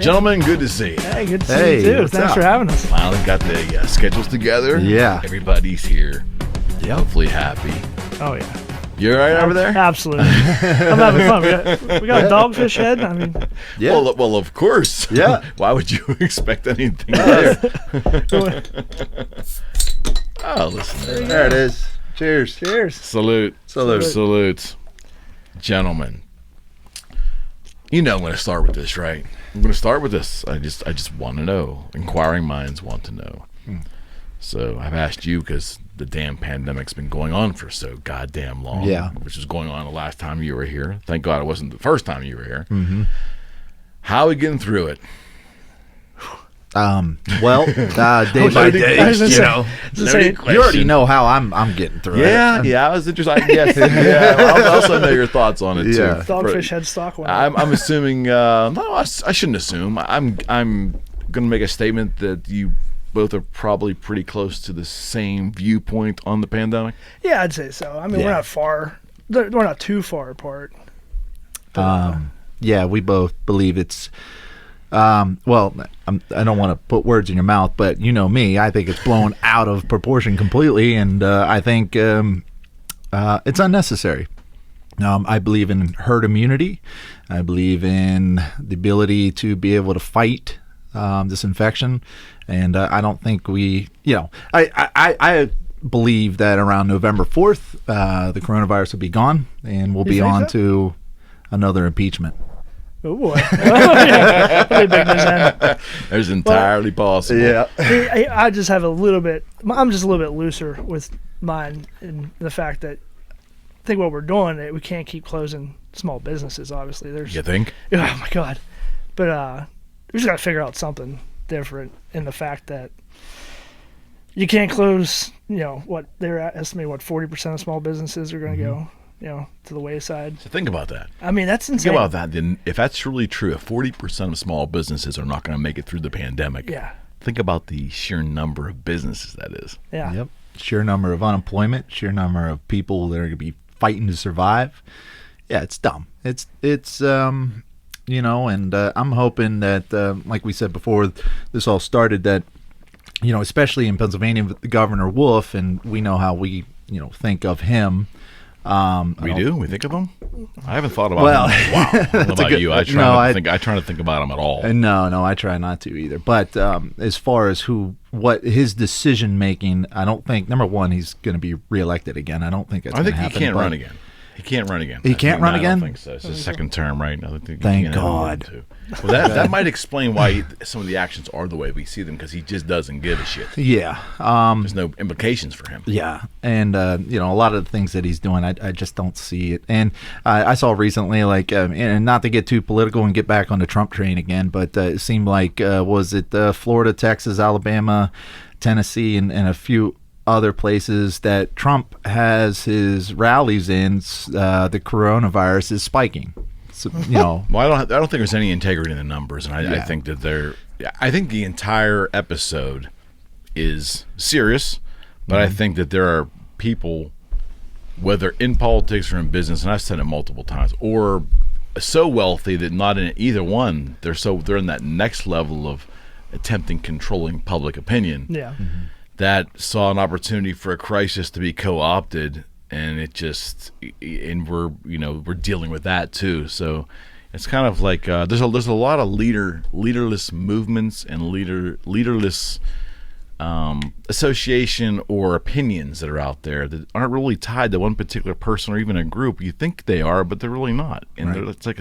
Gentlemen, good to see you. Hey, good to see you too. Thanks for having us. Finally got the schedules together. Yeah. Everybody's here. Yep. Hopefully happy. Oh, yeah. You all right over there? Absolutely. I'm having fun. We got a dogfish head. I mean, Yeah. Well, of course. Yeah. Why would you expect anything there? Oh, listen. There it is. Cheers. cheers. Salute. Salute. Gentlemen. You know I'm going to start with this, right? I'm going to start with this. I just want to know. Inquiring minds want to know. So I've asked you because the damn pandemic's been going on for so goddamn long. Yeah. Which was going on the last time you were here. Thank God it wasn't the first time you were here. Mm-hmm. How are we getting through it? Well, day by day, you know. You already know how I'm getting through it. Yeah, I was interested. Yes, I also know your thoughts on it Yeah. too. Dogfish head stock one. I'm assuming. No, I shouldn't assume. I'm going to make a statement that you both are probably pretty close to the same viewpoint on the pandemic. Yeah, I'd say so. I mean, Yeah. we're not far. We're not too far apart. Yeah, we both believe it's. Well, I don't want to put words in your mouth, but you know me. I think it's blown out of proportion completely, and I think it's unnecessary. I believe in herd immunity. I believe in the ability to be able to fight this infection, and I don't think we. You know, I believe that around November 4th, the coronavirus will be gone, and we'll be think on so? to another impeachment. Oh, boy. Yeah. Pretty big news then. There's entirely possible. I just have a little bit. I'm just a little bit looser with mine in the fact that I think what we're doing, we can't keep closing small businesses. Obviously, there's. You think? Oh my God! But we just got to figure out something different in the fact that you can't close. You know what they're estimating? What 40% of small businesses are going to go? You know, to the wayside. So think about that. I mean, that's insane. Think about that. Then, if that's truly true, if 40% of small businesses are not going to make it through the pandemic, Yeah. think about the sheer number of businesses that is. Yeah. Yep. Sheer number of unemployment, sheer number of people that are going to be fighting to survive. Yeah, it's dumb. It's you know, and I'm hoping that, like we said before this all started, that, you know, especially in Pennsylvania with Governor Wolf, and we know how we, you know, think of him. We do? We think of them? I haven't thought about Well, them. Wow. I don't know about good- you. I try not to think about them at all. No, I try not to either. But as far as what his decision making, I don't think, number one, he's going to be reelected again. I don't think that's going to happen. He can't run again. He can't run again. He can't run again? I don't think so. It's his second term, right? I don't think he Thank can God. to. Well, that might explain why some of the actions are the way we see them, because he just doesn't give a shit. Yeah. There's no implications for him. Yeah, and you know, a lot of the things that he's doing, I just don't see it. And I saw recently, like, and not to get too political and get back on the Trump train again, but it seemed like was it Florida, Texas, Alabama, Tennessee, and a few other places that Trump has his rallies in, the coronavirus is spiking. So, you know, Well, I don't think there's any integrity in the numbers, and I think that I think the entire episode is serious, but I think that there are people, whether in politics or in business, and I've said it multiple times, or so wealthy that not in either one, they're in that next level of attempting controlling public opinion. Yeah. That saw an opportunity for a crisis to be co-opted, and we're dealing with that too. So it's kind of like there's a lot of leaderless movements and leaderless association or opinions that are out there that aren't really tied to one particular person or even a group. You think they are, but they're really not. And it's like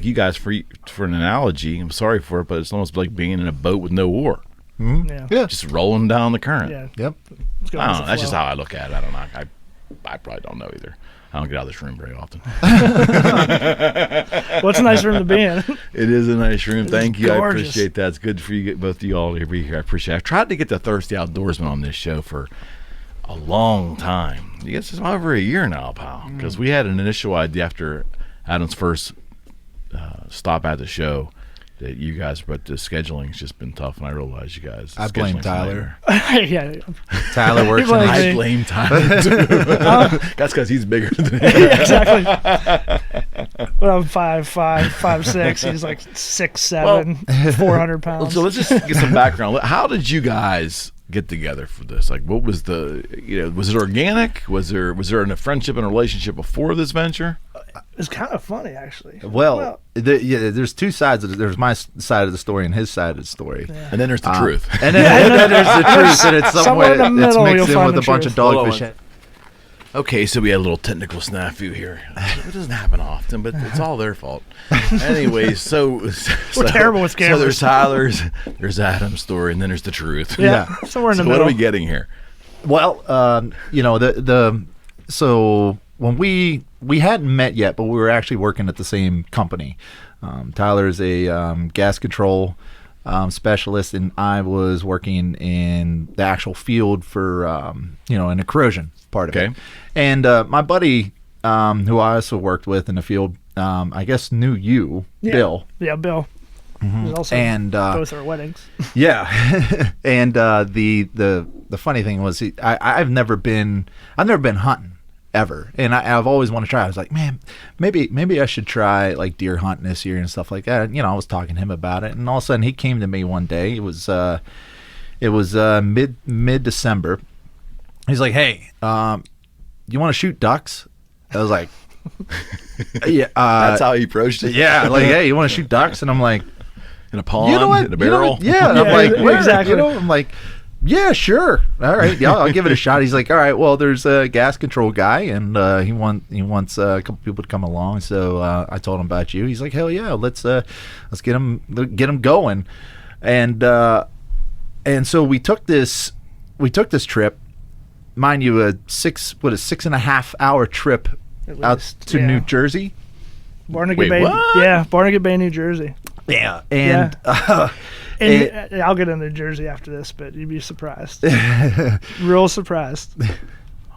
you guys, for an analogy, I'm sorry for it, but it's almost like being in a boat with no oar. Yeah. yeah, Just rolling down the current. Yeah. yep. Let's go I with don't know. the That's just flow. how I look at it. I don't know. I probably don't know either. I don't get out of this room very often. Well, it's a nice room to be in. It is a nice room. Thank you. I gorgeous. appreciate that. It's good for you, both of you all to be here. I appreciate it. I've tried to get the Thirsty Outdoorsmen on this show for a long time. I guess it's over a year now, pal. Because we had an initial idea after Adam's first stop at the show that you guys, but the scheduling's just been tough, and I realize you guys. I blame Tyler. Yeah. Tyler works He in blames I me. blame Tyler too. That's because he's bigger than me. Exactly. When I'm 5'5", 5'6", he's like 6'7", 400 pounds. So let's just get some background. How did you guys get together for this? Like, what was was it organic? Was there a friendship and a relationship before this venture? It's kind of funny, actually. Well, there's two sides of it. There's my side of the story and his side of the story. Yeah. And then there's the truth. And then there's the truth, and it's somewhere in the middle, it's mixed in with a bunch truth. of dogfish. Okay, so we had a little technical snafu here. It doesn't happen often, but it's all their fault. Anyways, so we're terrible with cameras. So there's Tyler's, there's Adam's story, and then there's the truth. Yeah. Somewhere in the middle. What are we getting here? Well, so when we hadn't met yet, but we were actually working at the same company. Tyler's a gas control specialist, and I was working in the actual field for in the corrosion part of it. And my buddy, who I also worked with in the field, I guess knew you, Bill. Yeah, Bill. Mm-hmm. Was also and both our weddings. Yeah, and the funny thing was, I've never been hunting ever, and I've always wanted to try. I was like, man, maybe I should try like deer hunting this year and stuff like that. And, I was talking to him about it, and all of a sudden he came to me one day. It was mid December. He's like, hey, you want to shoot ducks? I was like, yeah. That's how he approached it. Yeah, like, hey, you want to shoot ducks? And I'm like, in a pond, in a barrel. Yeah, and I'm like, exactly. I'm like, yeah, sure. All right, yeah, I'll give it a shot. He's like, all right, well, there's a gas control guy, and he wants a couple people to come along. So I told him about you. He's like, hell yeah, let's get him going, and so we took this trip, mind you, a 6.5 hour trip out to New Jersey, Barnegat Bay. What? Yeah, Barnegat Bay, New Jersey. Yeah, and. And I'll get into Jersey after this, but you'd be surprised. Real surprised.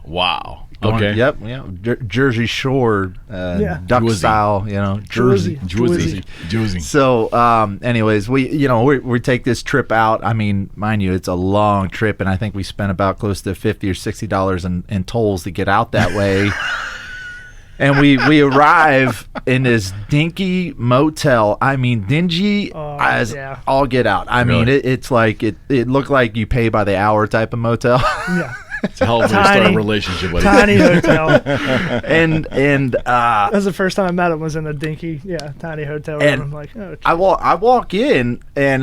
Wow. Okay. Yep. Yeah. Jersey Shore, duck Jersey. style. Jersey. So, anyways, we take this trip out. I mean, mind you, it's a long trip, and I think we spent about close to $50 or $60 in tolls to get out that way. And we arrive in this dinky motel. I mean, dingy as all get out. I mean, it's like it looked like you pay by the hour type of motel. Yeah, it's a hell of a start a relationship with tiny hotel. and that was the first time I met him. Was in a dinky, tiny hotel. And I'm like, oh. I walk in, and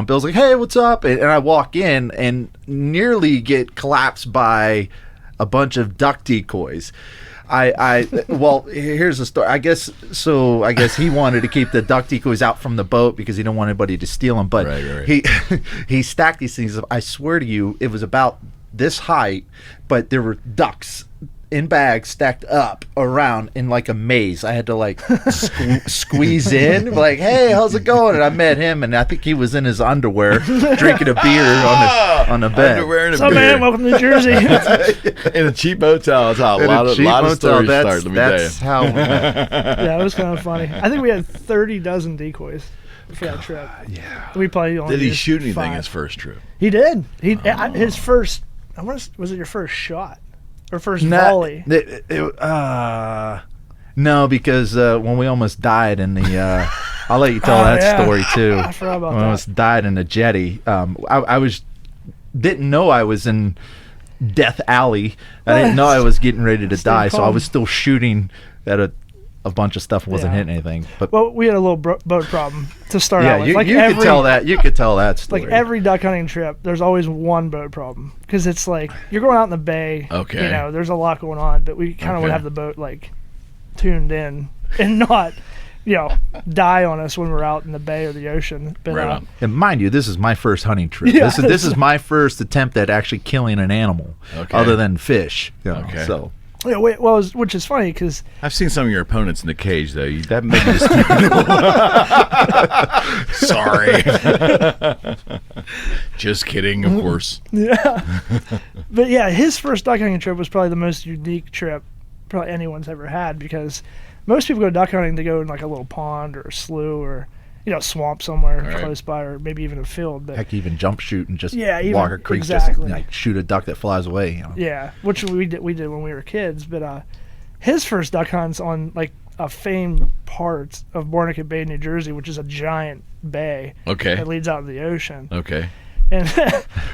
Bill's like, hey, what's up? And I walk in and nearly get collapsed by a bunch of duck decoys. Well, here's the story. I guess he wanted to keep the duck decoys out from the boat because he didn't want anybody to steal them. But right. he stacked these things. I swear to you, it was about this height, but there were ducks in bags stacked up around in like a maze. I had to like squeeze in, like, hey, how's it going? And I met him, and I think he was in his underwear drinking a beer on the bed. Underwear and a beer. Man, welcome to Jersey. In a cheap motel. That's how a lot of stories start. Let me tell you. That's how we met. Yeah, it was kind of funny. I think we had 30 dozen decoys for that trip. Yeah. We probably only did he shoot anything 5. his first trip? He did. His first. Was it your first shot? Or first volley? No, because when we almost died in the, I'll let you tell that story too. I forgot about when that. We almost died in the jetty. I didn't know I was in Death Alley. I didn't know I was getting ready to die, so I was still shooting at a bunch of stuff. Wasn't hitting anything. But we had a little boat problem to start out with. You could tell that. You could tell that story. Like every duck hunting trip, there's always one boat problem because it's like you're going out in the bay. Okay. There's a lot going on, but we kind of would have the boat like tuned in and not, die on us when we're out in the bay or the ocean. But, right on. And mind you, this is my first hunting trip. Yeah, this is my first attempt at actually killing an animal, other than fish. Okay. So. Yeah, which is funny because I've seen some of your opponents in the cage, though. That made me just sorry. Just kidding, of course. Yeah, but his first duck hunting trip was probably the most unique trip probably anyone's ever had because most people go duck hunting to go in like a little pond or a slough or swamp somewhere close by or maybe even a field. But heck, even jump shoot and just even, walk a creek, exactly. just shoot a duck that flies away. Yeah, which we did when we were kids. But his first duck hunts on like a famed part of Barnegat Bay, New Jersey, which is a giant bay Okay. that leads out to the ocean. Okay. And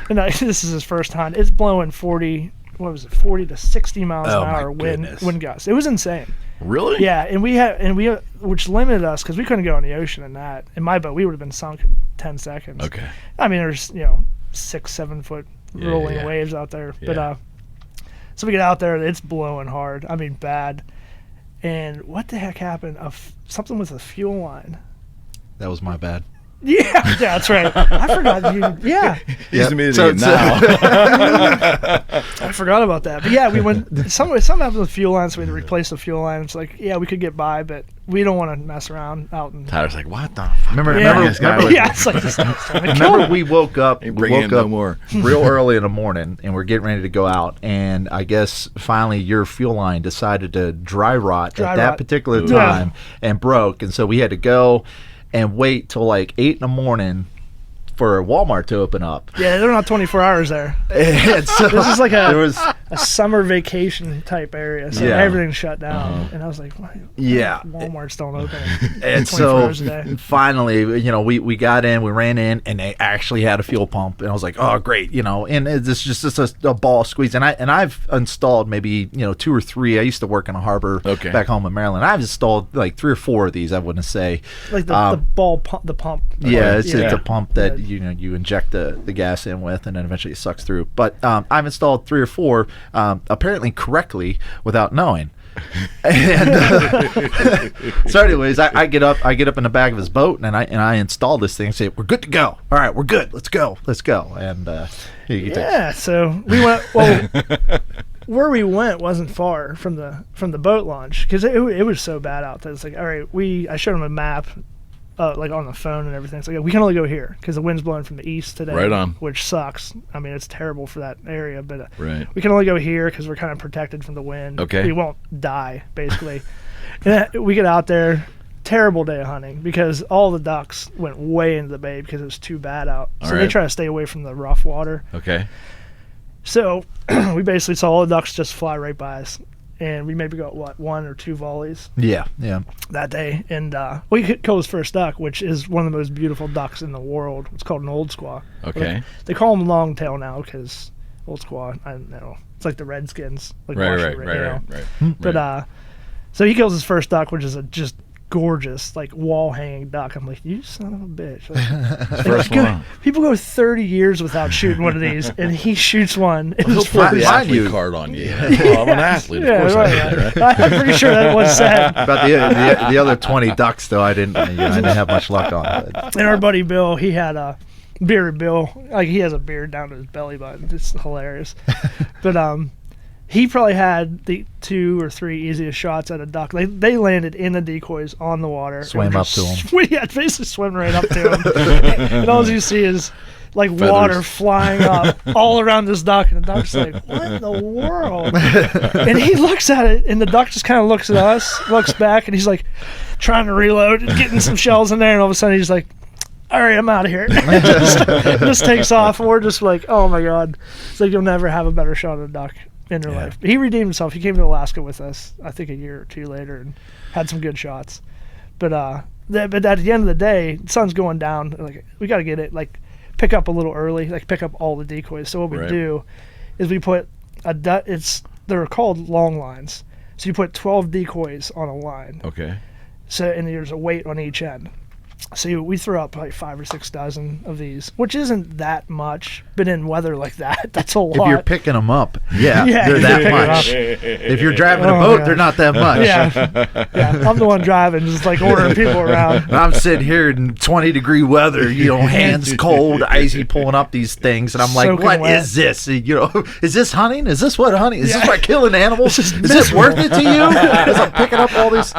this is his first hunt. It's blowing 40 to 60 miles an hour wind gusts. It was insane. Really? Yeah, and we which limited us because we couldn't go in the ocean in that. In my boat, we would have been sunk in 10 seconds. Okay. I mean, there's 6-7 foot rolling waves out there, but so we get out there, it's blowing hard. I mean, bad. And what the heck happened? Something with a fuel line. That was my bad. Yeah, that's right. I forgot you. Yeah. He's admitting it now. I forgot about that. But yeah, we went. Something happened with the fuel line, so we had to replace the fuel line. It's like, yeah, we could get by, but we don't want to mess around out in. Tyler's like, what the fuck? Remember, it's like this guy's trying to kill remember me. we woke up no more. real early in the morning, and we're getting ready to go out, and I guess finally your fuel line decided to dry rot at that particular time and broke, and so we had to go and wait till like 8 in the morning for Walmart to open up. Yeah, they're not 24 hours there. And so this is like a summer vacation type area, so everything's shut down. And I was like, Walmart's don't open. And 24 so hours a day. finally, we got in, we ran in, and they actually had a fuel pump, and I was like, oh great, and it's just a ball squeeze. And I've installed maybe 2 or 3. I used to work in a harbor back home in Maryland. I've installed like 3 or 4 of these, I wouldn't say. Like the ball pump, the pump. Yeah, it's a pump that you inject the gas in with, and then eventually it sucks through. But I've installed 3 or 4 apparently correctly without knowing. And so anyways, I get up in the back of his boat, and I install this thing and say, we're good to go. All right, we're good. Let's go. And so we went. Well, where we went wasn't far from the boat launch because it was so bad out there. It's like, all right, I showed him a map. Like on the phone and everything. It's like, we can only go here because the wind's blowing from the east today. Right on. Which sucks. I mean, it's terrible for that area, but right. we can only go here because we're kind of protected from the wind. Okay. We won't die, basically. And we get out there, terrible day of hunting because all the ducks went way into the bay because it was too bad out. So they try to stay away from the rough water. Okay. So we basically saw all the ducks just fly right by us. And we maybe got 1 or 2 volleys. Yeah. That day, and we killed his first duck, which is one of the most beautiful ducks in the world. It's called an old squaw. Okay. They call them longtail now because old squaw. I don't know. It's like the Redskins. Like right. But so he kills his first duck, which is a just gorgeous, like wall hanging duck. I'm like, you son of a bitch! People go 30 years without shooting one of these, and he shoots one. He'll put the athlete card on you. Well, I'm an athlete, of course. I'm pretty sure that was said. About the other 20 ducks, though, I didn't have much luck on. And our buddy Bill, he had a bearded Bill, like he has a beard down to his belly button. It's hilarious, but he probably had the 2 or 3 easiest shots at a duck. They landed in the decoys on the water. Swam up to him. Yeah, basically swim right up to him. And all you see is like feathers. Water flying up all around this duck. And the duck's like, what in the world? And he looks at it, and the duck just kind of looks at us, looks back, and he's like trying to reload and getting some shells in there. And all of a sudden he's like, all right, I'm out of here. just takes off. And we're just like, oh my God. It's like you'll never have a better shot at a duck in your life. He redeemed himself. He came to Alaska with us, I think a year or 2 later, and had some good shots. But at the end of the day, the sun's going down. Like, we got to get it, like, pick up a little early, like pick up all the decoys. So what we do is we put they're called long lines. So you put 12 decoys on a line. Okay. So, and there's a weight on each end. So we throw up like 5 or 6 dozen of these, which isn't that much, but in weather like that, that's a lot. If you're picking them up, they're that much. If you're driving a boat, they're not that much. Yeah, I'm the one driving, just like ordering people around. I'm sitting here in 20-degree weather, hands cold, icy, pulling up these things, and I'm like, soaking what wet. is this? Is this hunting? Is this what hunting? Is this what killing animals? Is this worth it to you? As I'm picking up all these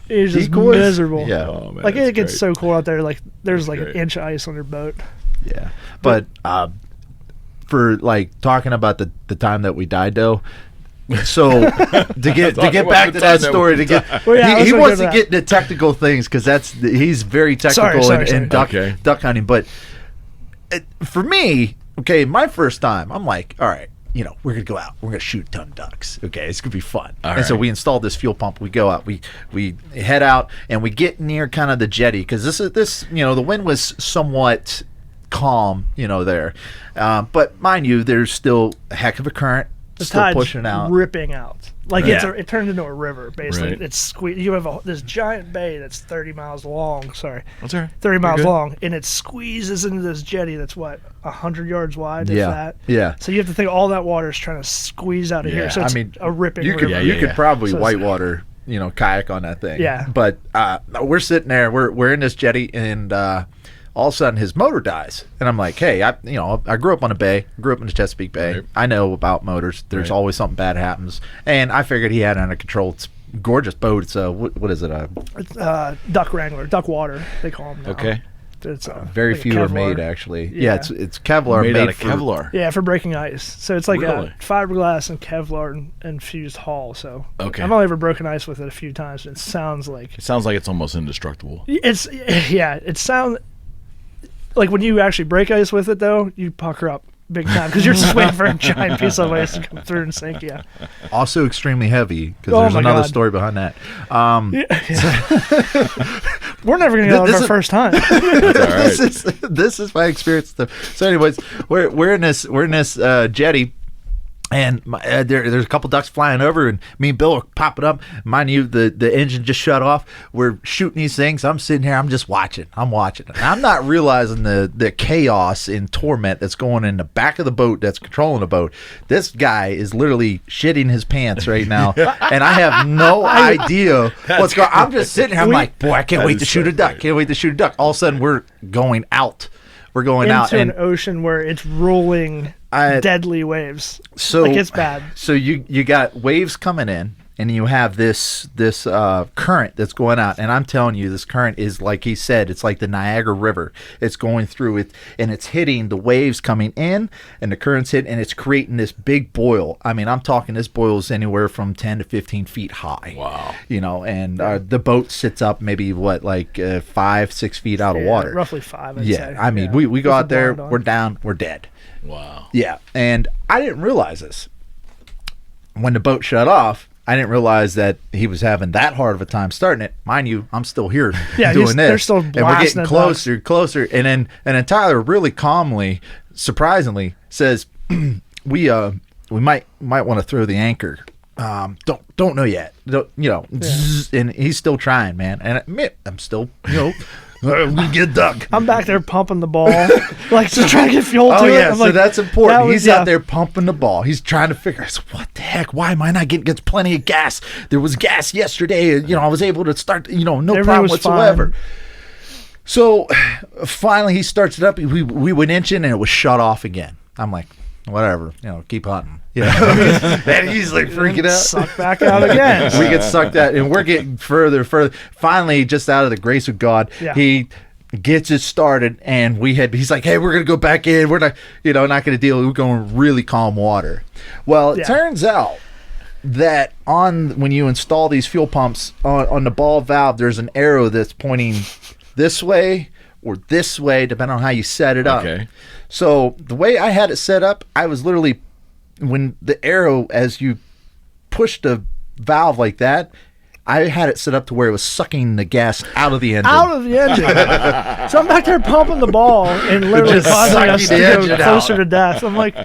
It's just decoys? miserable. Yeah. Oh, man, like it gets great. so cold out there. Like there's like great. an inch of ice on your boat. Yeah, but for like talking about the time that we died though. So to get back to that story, he wants to get into technical things because he's very technical in duck hunting. But for me, okay, my first time, I'm like, all right, we're gonna go out. We're gonna shoot a ton of ducks. Okay, it's gonna be fun. So right. we installed this fuel pump. We go out. We head out, and we get near kind of the jetty because the wind was somewhat calm, there. But mind you, there's still a heck of a current. The Still tide's pushing out. ripping out. Like Yeah. it turned into a river, basically. Right. It's you have this giant bay that's 30 miles long. Sorry, That's all right. 30 miles You're good. long, and it squeezes into this jetty that's 100 yards wide. If Yeah. that. Yeah. So you have to think all that water is trying to squeeze out of here. Yeah. So it's a ripping river. You could probably So it's- whitewater, kayak on that thing. Yeah. But we're sitting there. We're in this jetty, and all of a sudden his motor dies, and I'm like, hey, I grew up on a bay, grew up in the Chesapeake Bay. Right. I know about motors. There's Right. always something bad happens, and I figured he had it under control. It's a gorgeous boat. It's what is it? It's, duck wrangler, duck water, they call them now. Okay. It's Very like a few are Kevlar. made actually. Yeah. Yeah, it's Kevlar Made out of for, Kevlar. Yeah, for breaking ice. So it's like Really? fiberglass and Kevlar and fused hull. So Okay. I've only ever broken ice with it a few times. And it sounds like It sounds like it's almost indestructible. it sounds like when you actually break ice with it though, you pucker up big time because you're just waiting for a giant piece of ice to come through and sink you. Also extremely heavy because Oh there's my another God. story behind that. We're never gonna get out of our first time. That's all right. This is my experience. So, anyways, we're in this jetty. And there's a couple ducks flying over, and me and Bill are popping up. Mind you, the engine just shut off. We're shooting these things. I'm sitting here. I'm just watching. And I'm not realizing the chaos and torment that's going in the back of the boat that's controlling the boat. This guy is literally shitting his pants right now, and I have no idea what's going on. I'm just sitting here. I'm like, boy, I can't wait to shoot a duck. Can't wait to shoot a duck. All of a sudden, we're going out. We're going out. Into an And ocean where it's rolling deadly waves. So like it's bad. So you got waves coming in, and you have this current that's going out, and I'm telling you, this current is like he said, it's like the Niagara River. It's going through it, and it's hitting the waves coming in, and the current's hitting, and it's creating this big boil. I mean, I'm talking this boil is anywhere from 10 to 15 feet high. Wow. And the boat sits up maybe 5-6 feet out of water. Roughly 5. I'd say. I mean, Yeah. we go With out the there, blind on. we're down, we're dead. Wow. Yeah, and I didn't realize this. When the boat shut off, I didn't realize that he was having that hard of a time starting it. Mind you, I'm still here doing this. They're still and we're blasting getting it closer, closer. And then Tyler really calmly, surprisingly, says, "We might want to throw the anchor. Don't know yet. Zzz, and he's still trying, man. And I admit, I'm still, we get duck. I'm back there pumping the ball, like just trying to get fuel to Oh it. yeah, I'm so like, that's important. that was- He's out there pumping the ball. He's trying to figure out what the heck. Why am I not getting? Gets plenty of gas. There was gas yesterday. I was able to start. No Everything problem was whatsoever. fine. So finally, he starts it up. We went inching, and it was shut off again. I'm like, whatever. Keep hunting. And he's like freaking out. Suck back out again. We get sucked out, and we're getting further. Finally, just out of the grace of God, Yeah. he gets it started, and he's like, hey, we're gonna go back in. We're not not gonna deal. We're going really calm water. Well, it Yeah. turns out that when you install these fuel pumps on the ball valve, there's an arrow that's pointing this way or this way, depending on how you set it up. Okay. So the way I had it set up, I was literally, when the arrow, as you push the valve like that, I had it set up to where it was sucking the gas out of the engine. Out of the engine. So I'm back there pumping the ball and literally Just causing us to sucking the go engine closer out. to death. I'm like,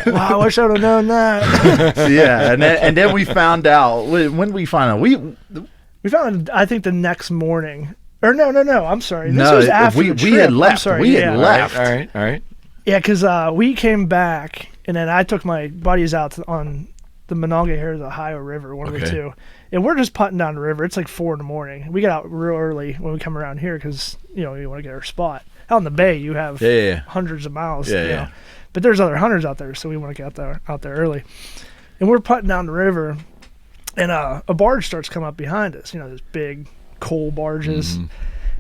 wow, I wish I would have known that. Yeah, and then we found out. When did we find out? We found, I think, the next morning. Or no, I'm sorry. This No, was after the we trip. had I'm left. sorry. We had yeah. left. All right. Yeah, because we came back, and then I took my buddies out on the Monongahela, the Ohio River, one of the Okay. two. And we're just putting down the river. It's like 4 a.m. We get out real early when we come around here because, we want to get our spot. Out in the bay, you have Yeah. hundreds of miles. Yeah, you yeah. know. But there's other hunters out there, so we want to get out there early. And we're putting down the river, and a barge starts coming up behind us. Those big coal barges. Mm-hmm.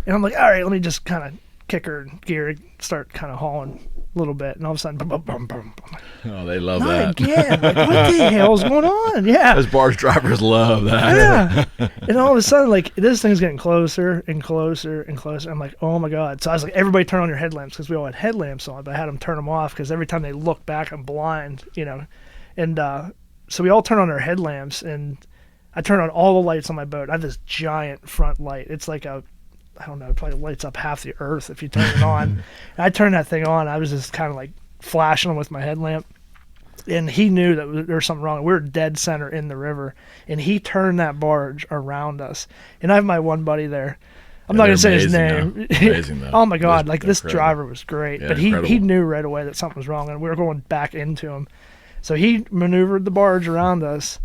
And I'm like, all right, let me just kind of kick her and gear it, start kind of hauling little bit, and all of a sudden, boom, boom, boom, boom. Oh, they love Not that. again. Like, what the hell's going on? Yeah. Those barge drivers love that. Yeah. And all of a sudden, like, this thing's getting closer and closer and closer. I'm like, oh my God. So I was like, everybody turn on your headlamps, because we all had headlamps on, but I had them turn them off because every time they look back, I'm blind, you know. And so we all turn on our headlamps, and I turn on all the lights on my boat. I have this giant front light. It's like I don't know, it probably lights up half the earth if you turn it on. And I turned that thing on. I was just kind of like flashing them with my headlamp. And he knew that there was something wrong. We were dead center in the river. And he turned that barge around us. And I have my one buddy there. I'm not going to say his name. Amazing, though. Oh, my God. They're Like, this incredible. driver was great. Yeah, but he incredible. knew right away that something was wrong. And we were going back into him. So he maneuvered the barge around us.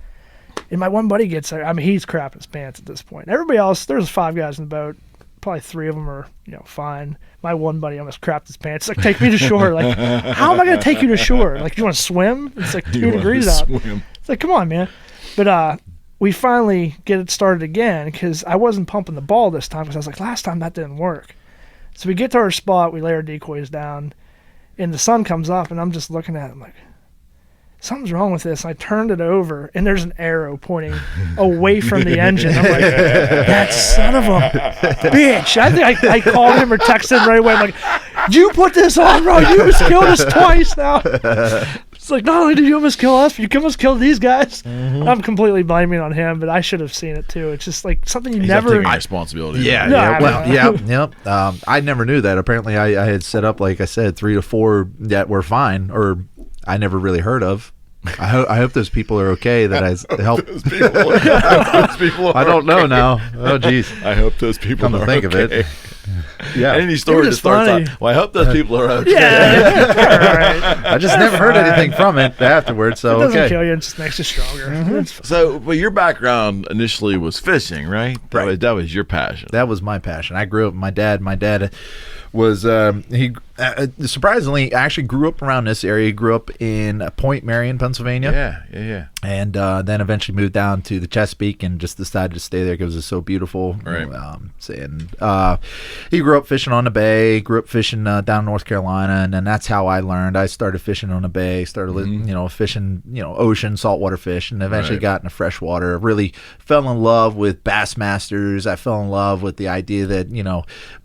And my one buddy gets there. I mean, he's crapping his pants at this point. Everybody else, there's 5 guys in the boat. Probably 3 of them are, you know, fine. My one buddy almost crapped his pants. He's like, take me to shore. Like, how am I going to take you to shore? Like, you want to swim? It's like 2 degrees out. It's like, come on, man. But we finally get it started again, because I wasn't pumping the ball this time, because I was like, last time that didn't work. So we get to our spot, we lay our decoys down, and the sun comes up, and I'm just looking at it. I'm like, something's wrong with this. I turned it over, and there's an arrow pointing away from the engine. I'm like, that son of a bitch. I think I called him or texted him right away. I'm like, you put this on, bro. You almost killed us twice now. It's like, not only did you almost kill us, but you almost killed these guys. Mm-hmm. I'm completely blaming on him, but I should have seen it too. It's just like something you He's never... taking responsibility. Yeah, No, yeah. I Well, mean, yep. I never knew that. Apparently, I had set up, like I said, 3 to 4 that were fine, or I never really heard of. I hope those people are okay that I helped. Those people I don't know now. Oh, geez. I hope those people Come to are think okay. of it. Yeah. Any story that just starts funny. out, well, I hope those people are okay. Yeah. All right. I just never heard anything from it afterwards, so It doesn't okay. kill you. It just makes you stronger. It's fine. So, but your background initially was fishing, right? Right. That was your passion. That was my passion. I grew up. My dad was he surprisingly actually grew up around this area. He grew up in Point Marion, Pennsylvania. Yeah. And then eventually moved down to the Chesapeake and just decided to stay there because it was so beautiful. Right. And he grew up fishing on the bay, grew up fishing down in North Carolina, and then that's how I learned. I started fishing on the bay, started fishing, ocean, saltwater fish, and eventually Right. got into freshwater. Really fell in love with Bassmasters. I fell in love with the idea that,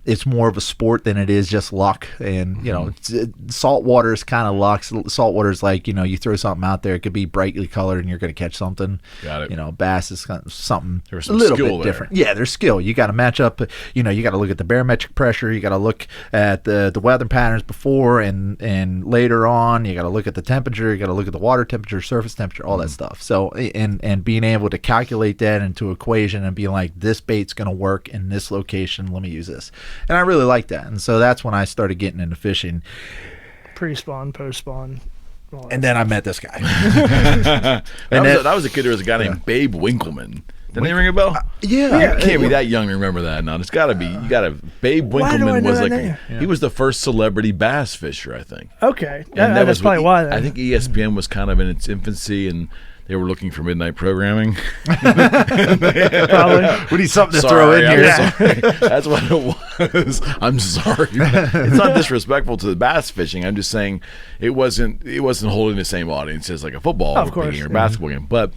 it's more of a sport than it is just luck. And, saltwater is kind of luck. Saltwater is like, you throw something out there, it could be brightly colored and you're going to catch something. Got it. Bass is kind of something There's a some little skill bit there. different. Yeah, there's skill. You got to match up, you got to look at the barometric pressure. You got to look at the weather patterns before and later on. You got to look at the temperature. You got to look at the water temperature, surface temperature, all that stuff. So, and being able to calculate that into equation and being like, this bait's going to work in this location. Let me use this. And I really like that. And so that's when I started getting into fishing. Pre-spawn, post-spawn. all that And then I met this guy. That was a kid. There was a guy named Babe Winkleman. Didn't they ring a bell? Yeah. You can't be that young to remember that. No, it's got to be. You got to. Babe Why do I Winkleman know was that like name? he was the first celebrity bass fisher, I think. Okay. And That's probably why then. I think ESPN was kind of in its infancy, and they were looking for midnight programming. Probably. We need something to throw in here. I'm sorry. That's what it was. I'm sorry. It's not disrespectful to the bass fishing. I'm just saying it wasn't holding the same audience as like a football Of course. game or basketball game. But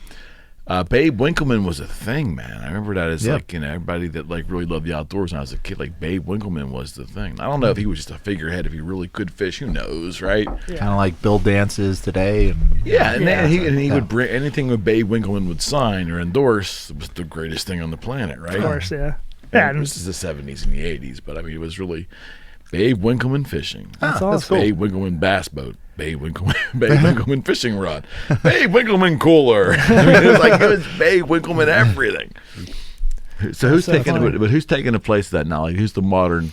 Babe Winkleman was a thing, man. I remember that as Yeah. like, everybody that like really loved the outdoors when I was a kid, like Babe Winkleman was the thing. I don't know if he was just a figurehead, if he really could fish. Who knows, right? Kind of like Bill Dances today. And Yeah, and Yeah. then he would bring anything that Babe Winkleman would sign or endorse was the greatest thing on the planet, right? Of course, yeah. Yeah, And this is the 70s and the 80s, but I mean, it was really Babe Winkleman fishing. That's that's awesome. Babe Winkleman bass boat. Babe Winkleman fishing rod. Babe Winkleman cooler. I mean, it was Babe Winkleman everything. So who's so taking funny. but who's taking the place of that now? Like, who's the modern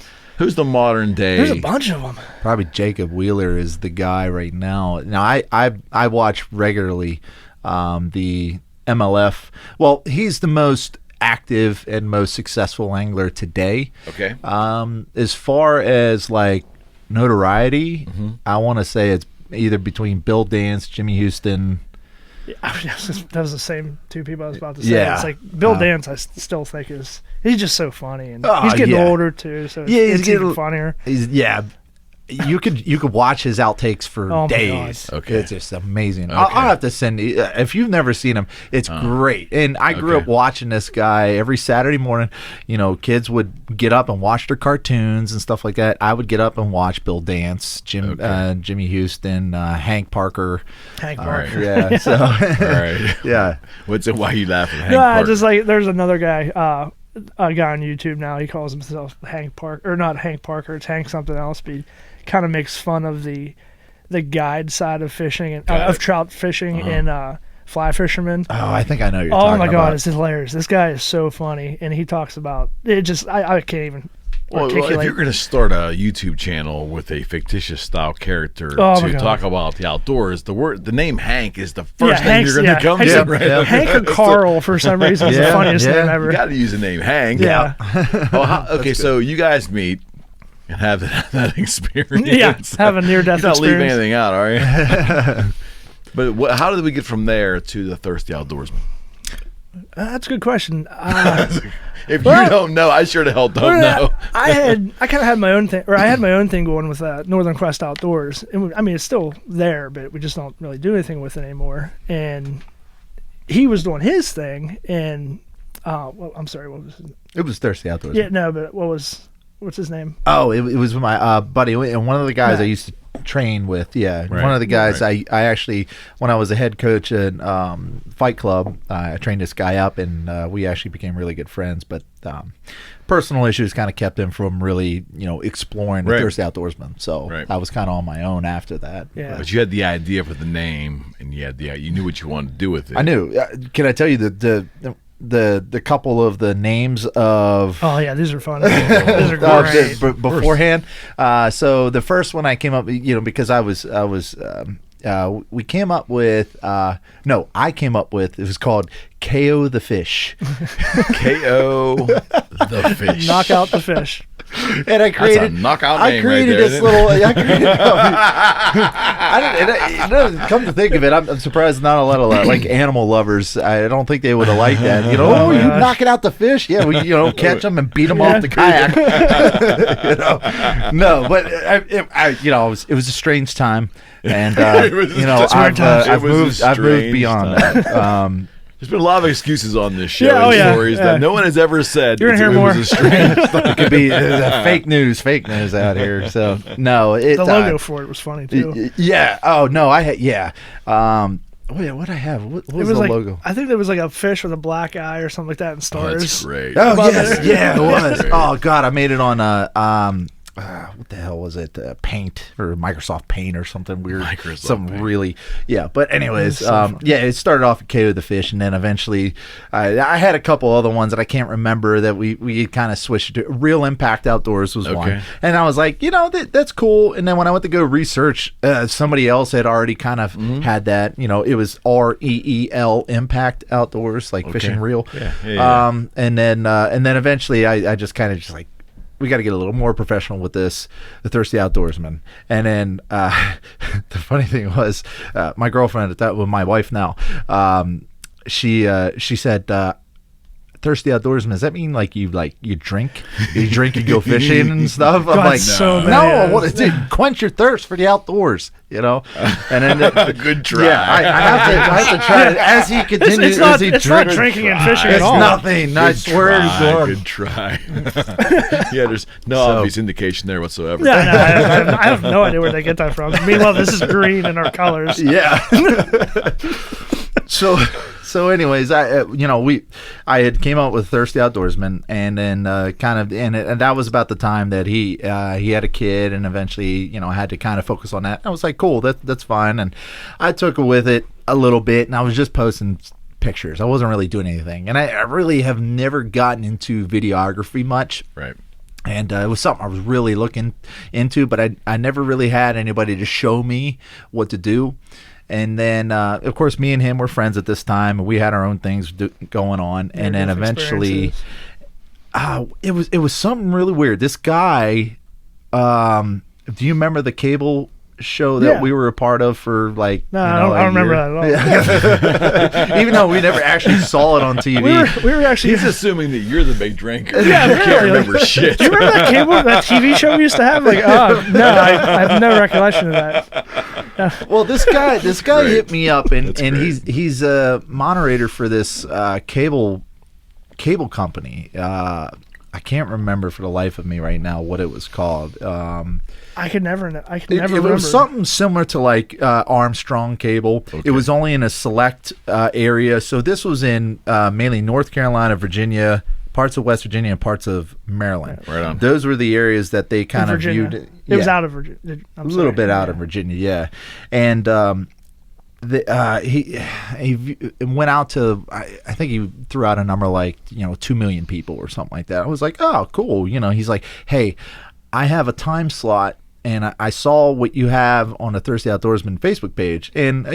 day? there's a bunch of them. probably Jacob Wheeler is the guy right now. Now I watch regularly the MLF. Well, he's the most active and most successful angler today. Okay. As far as like notoriety, Mm-hmm. I want to say it's either between Bill Dance, Jimmy Houston. Yeah, that was the same 2 people I was about to say. Yeah. It's like Bill Dance, I still think he's just so funny, and Oh, he's getting yeah. older too, so Yeah, he's it's even getting- funnier. you could watch his outtakes for Oh my days. God. Okay. It's just amazing. Okay. I'll have to send you if you've never seen him. It's great. And I grew up watching this guy every Saturday morning. You know, kids would get up and watch their cartoons and stuff like that. I would get up and watch Bill Dance, Jimmy Houston, Hank Parker. Hank All Parker. right. Yeah. So All right. yeah. What's it? Why you laughing? Hank No, Parker? just like there's another guy, a guy on YouTube now. He calls himself Hank Parker, or not Hank Parker. It's Hank something else. But he kind of makes fun of the guide side of fishing and of trout fishing and fly fishermen. Oh, I think I know what you're Oh talking my about. God, it's hilarious. This guy is so funny, and he talks about it. Just I can't even Well, articulate. if you're going to start a YouTube channel with a fictitious style character Oh, my to God. talk about the outdoors, the name Hank is the first thing Hank's- you're going to come Hank's to, a- right? Hank or Carl for some reason is the Yeah, funniest yeah. name ever. You got to use the name Hank. Yeah. Okay, so you guys meet and have that experience. Yeah, have a near-death You're not leaving experience. anything out, are you? But how did we get from there to the Thirsty Outdoorsman? That's a good question. If Well, you don't know, I sure the hell don't know. I kind of had my own thing, or I had my own thing going with Northern Quest Outdoors. I mean, it's still there, but we just don't really do anything with it anymore. And he was doing his thing, and well, I'm sorry, what was his name? It was Thirsty Outdoors. Yeah, no, but what's his name? Oh, it was my buddy and one of the guys Yeah. I used to train with. Yeah, Right, one of the guys right. I actually, when I was a head coach at Fight Club, I trained this guy up, and we actually became really good friends. But personal issues kind of kept him from really, exploring the Right. Thirsty Outdoorsman. So Right. I was kind of on my own after that. Yeah. But you had the idea for the name, and you knew what you wanted to do with it. I knew. Can I tell you the couple of the names of Oh yeah, these are fun. These are great. beforehand. So the first one I came up, because we came up with I came up with, it was called KO the Fish. KO the fish. Knock out the fish. And I created That's a knockout I name created right there, this isn't it? little. I didn't, come to think of it, I'm surprised not a lot of like animal lovers. I don't think they would have liked that. You gosh. knocking out the fish. Yeah, we catch them and beat them off the kayak. No, but it was a strange time, and It was just I've It was a moved strange beyond time. that. There's been a lot of excuses on this show. Yeah, oh, and yeah, stories yeah. that no one has ever said. You're gonna hear it more. was a strange It could be fake news out here. So no, it The logo for it was funny too. Yeah. Oh no, I had what I have? What It was was the like logo? I think there was like a fish with a black eye or something like that in Oh, stars. that's great. Oh Above yes, it. yeah, it was. Great. Oh god, I made it on what the hell was it? Paint or Microsoft Paint or something weird. Microsoft Paint. Really, yeah. But anyways, so funny. it started off at KO the Fish, and then eventually, I had a couple other ones that I can't remember that we kind of switched to. Real Impact Outdoors was one, Okay. and I was like, that's cool. And then when I went to go research, somebody else had already kind of had that. It was REEL Impact Outdoors, like fishing reel. Yeah. And then eventually I just kind of like, we got to get a little more professional with this, the Thirsty Outdoorsman. And then the funny thing was, my girlfriend at that, well, my wife now, she said, Thirsty Outdoorsman, does that mean like you drink? You drink and go fishing and stuff? I'm God, like, so no, bad. what is it? Quench your thirst for the outdoors, And then Good try. Yeah, I have to try it as he continues. It's not drinking and fishing at It's all. nothing. I swear to God. Good try. Yeah, there's no obvious indication there whatsoever. Yeah, no, I have no idea where they get that from. Meanwhile, this is green in our colors. Yeah. So anyways, I had came out with Thirsty Outdoorsman, and then and that was about the time that he had a kid, and eventually had to kind of focus on that. I was like, cool, that's fine, and I took with it a little bit, and I was just posting pictures. I wasn't really doing anything, and I really have never gotten into videography much. Right. And it was something I was really looking into, but I never really had anybody to show me what to do. And then, of course, me and him were friends at this time, and we had our own things going on. And then eventually, it was something really weird. This guy, do you remember the cable show that Yeah. we were a part of for like No, you I know, don't, I don't remember that at all. Even though we never actually saw it on TV. We were actually. He's assuming that you're the big drinker. Yeah, You can't really, remember shit. Do you remember that TV show we used to have? Like, no, I have no recollection of that. Well, this guy Great. hit me up, and That's great. he's a moderator for this cable company. I can't remember for the life of me right now what it was called. I could never It remember. was something similar to like Armstrong Cable. It was only in a select area. So this was in mainly North Carolina, Virginia, parts of West Virginia, and parts of Maryland. Right on. Those were the areas that they kind of Virginia. viewed. It was out of Virginia. A little bit out of Virginia, yeah. And he went out to, I think he threw out a number like 2 million people or something like that. I was like, oh, cool. He's like, hey, I have a time slot. And I saw what you have on the Thirsty Outdoorsman Facebook page. And,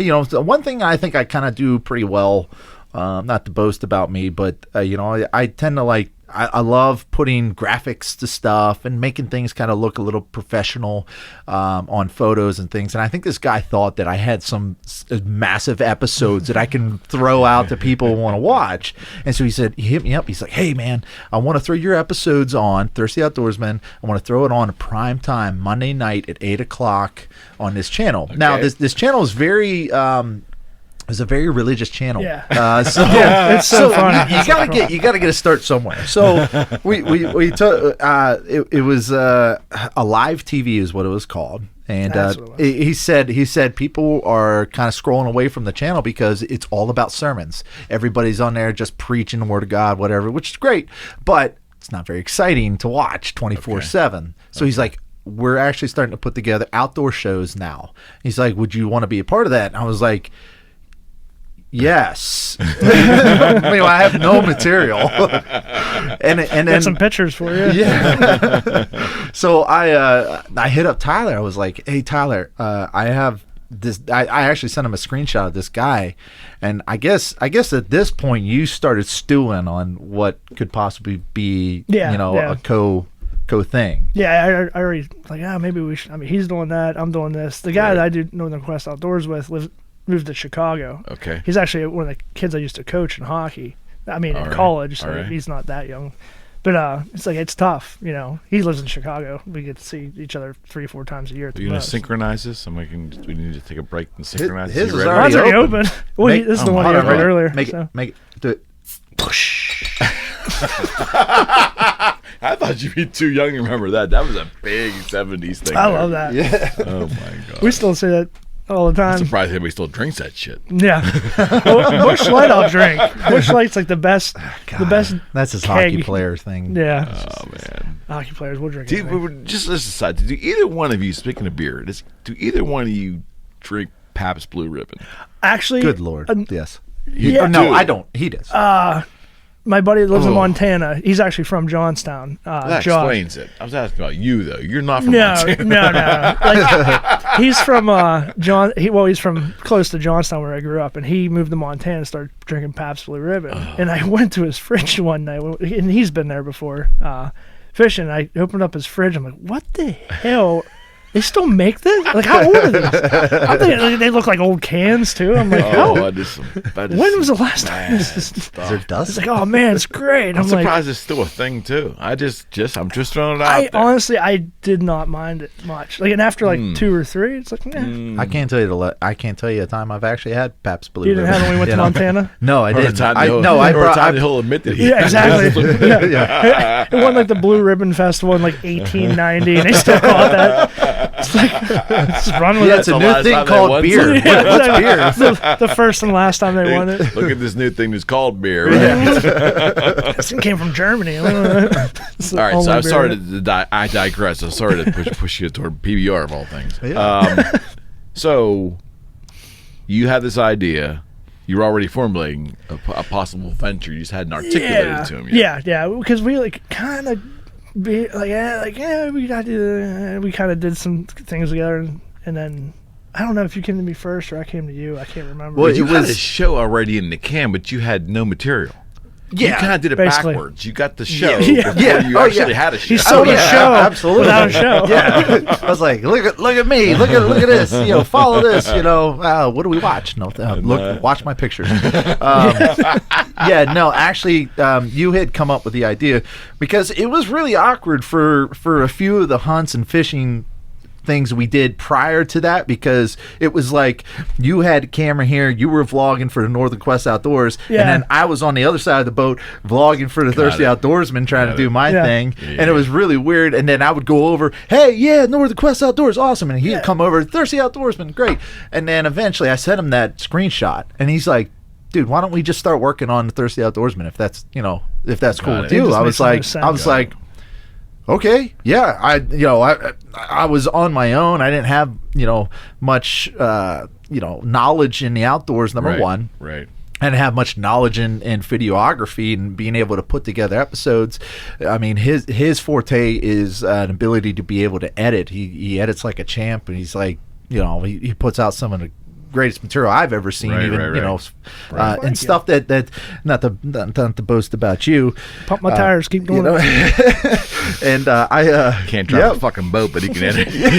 one thing I think I kind of do pretty well, not to boast about me, but, I tend to like, I love putting graphics to stuff and making things kind of look a little professional on photos and things. And I think this guy thought that I had some massive episodes that I can throw out to people who want to watch. And so he hit me up. He's like, hey, man, I want to throw your episodes on Thirsty Outdoorsman. I want to throw it on prime time Monday night at 8 o'clock on this channel. Okay. Now, this channel is very... it's a very religious channel. Yeah. Yeah, it's so fun. You gotta get a start somewhere. So we took it was a live TV is what it was called, and That's what it was. he said people are kind of scrolling away from the channel because it's all about sermons. Everybody's on there just preaching the word of God, whatever, which is great, but it's not very exciting to watch 24/7. So he's like, we're actually starting to put together outdoor shows now. He's like, would you want to be a part of that? And I was like, yes. I have no material. and then Got some pictures for you. Yeah. So I hit up Tyler. I was like, hey, Tyler, I have this. I actually sent him a screenshot of this guy. And I guess at this point you started stewing on what could possibly be, a co thing. Yeah, I already maybe we should. I mean, he's doing that. I'm doing this. The guy that I do Northern Quest Outdoors with moved to Chicago. Okay. He's actually one of the kids I used to coach in hockey. I mean, in college, so he's not that young. But it's tough, He lives in Chicago. We get to see each other 3-4 times a year. Are you going to synchronize this? We need to take a break and synchronize His this. is Mine's already open. Well, this is the one he opened earlier. Make it. Do it. I thought you'd be too young to remember that. That was a big 70s thing. I love that. Yeah. Oh, my God. We still say that all the time. I'm surprised anybody still drinks that shit. Yeah. Well, Busch Light I'll drink. Busch Light's like the best. The best. That's his keg. hockey player thing. Yeah. Oh, man. Hockey players will drink. Just as a side, do either one of you, speaking of beer, do either one of you drink Pabst Blue Ribbon? Actually. Good Lord. Yes. Yeah. No, I don't. He does. My buddy lives in Montana. He's actually from Johnstown. That Josh. explains it. I was asking about you, though. You're not from No. Montana. Like, he's from he's from close to Johnstown where I grew up, and he moved to Montana and started drinking Pabst Blue Ribbon. And I went to his fridge one night, and he's been there before fishing. I opened up his fridge. I'm like, what the hell? They still make this? Like, how old are these? I'm thinking they look like old cans too. I'm like, when when was the last time this is? Is there dust? It's like, oh man, it's great. I'm surprised like, it's still a thing too. I'm just throwing it out there. Honestly, I did not mind it much. Like, and after like 2 or 3, it's like, I can't tell you a time I've actually had Pabst Blue. You didn't have it when we went to Montana? No, I didn't. He'll admit that he Yeah, exactly. Yeah. It won like the Blue Ribbon Festival in like 1890, and they still call it that. It's like, let's run with it. It's a new thing called beer. What's beer? The first and last time they won it. Look at this new thing that's called beer. This thing came from Germany. All right, so I'm sorry I digress. I'm sorry to push you toward PBR of all things. Yeah. So you had this idea. You were already formulating a possible venture. You just hadn't articulated it to him yet. Yeah. Because we like kind of we kind of did some things together, and then I don't know if you came to me first or I came to you. I can't remember. Well, you had a show already in the can, but you had no material. You kind of did it basically. backwards. You got the show Yeah. before you actually had a show. He sold a show absolutely. without a show. Yeah, I was like, look at me, look at this, follow this, what do we watch? No, watch my pictures. No, actually, you had come up with the idea because it was really awkward for a few of the hunts and fishing things we did prior to that, because it was like you had a camera here, you were vlogging for the Northern Quest Outdoors, and then I was on the other side of the boat vlogging for the Thirsty Outdoorsmen, trying to do my thing, and it was really weird. And then I would go over, hey, Northern Quest Outdoors, awesome, and he'd come over, Thirsty Outdoorsmen, great. And then eventually I sent him that screenshot, and he's like, dude, why don't we just start working on the Thirsty Outdoorsmen if that's cool with you? I was like, okay, yeah. I was on my own. I didn't have much knowledge in the outdoors. Number one, right. I didn't have much knowledge in videography and being able to put together episodes. I mean, his forte is an ability to be able to edit. He edits like a champ, and he's like, he puts out some of the greatest material I've ever seen, and stuff that not to boast about you. Pump my tires, keep going. And I can't drive a fucking boat, but he can edit. He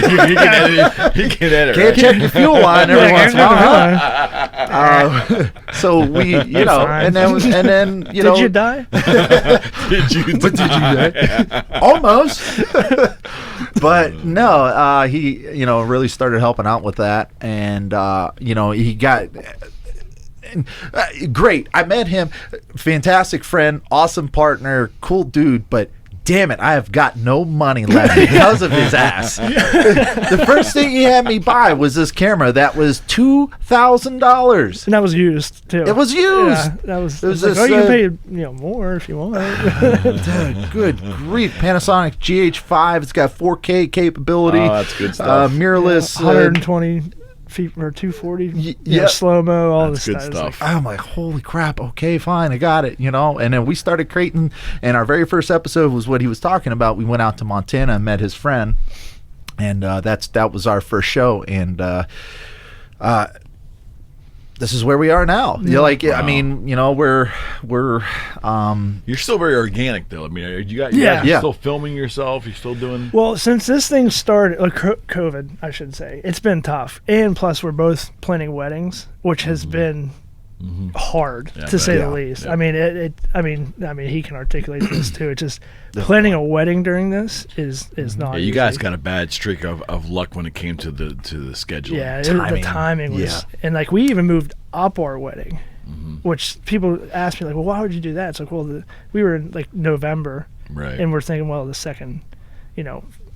can edit. Can't check your fuel line every once in a while. So we, and then did you die? Did you die? Almost. But no, he really started helping out with that, and he got great. I met him, fantastic friend, awesome partner, cool dude, but damn it, I have got no money left because of his ass. The first thing he had me buy was this camera that was $2,000. And that was used too. It was used. Yeah, that was. It was like, you can pay more if you want. Good grief! Panasonic GH5. It's got 4K capability. Oh, that's good stuff. Mirrorless. 120 feet or 240. Slow mo. All this good stuff. I'm like, holy crap! Okay, fine, I got it. And then we started creating. And our very first episode was what he was talking about. We went out to Montana and met his friend, and that was our first show. And this is where we are now. Yeah. Wow. I mean, we're you're still very organic though. I mean, you guys are still filming yourself. You're still doing well since this thing started, COVID, I should say. It's been tough, and plus we're both planning weddings, which has been hard to say the least. Yeah. I mean, I mean, he can articulate this too. It's just planning a wedding during this is not. Yeah, you guys got a bad streak of luck when it came to the scheduling. Yeah, the timing was, and like we even moved up our wedding, which people ask me like, well, why would you do that? It's like, well, we were in like November, right, and we're thinking, well, the second,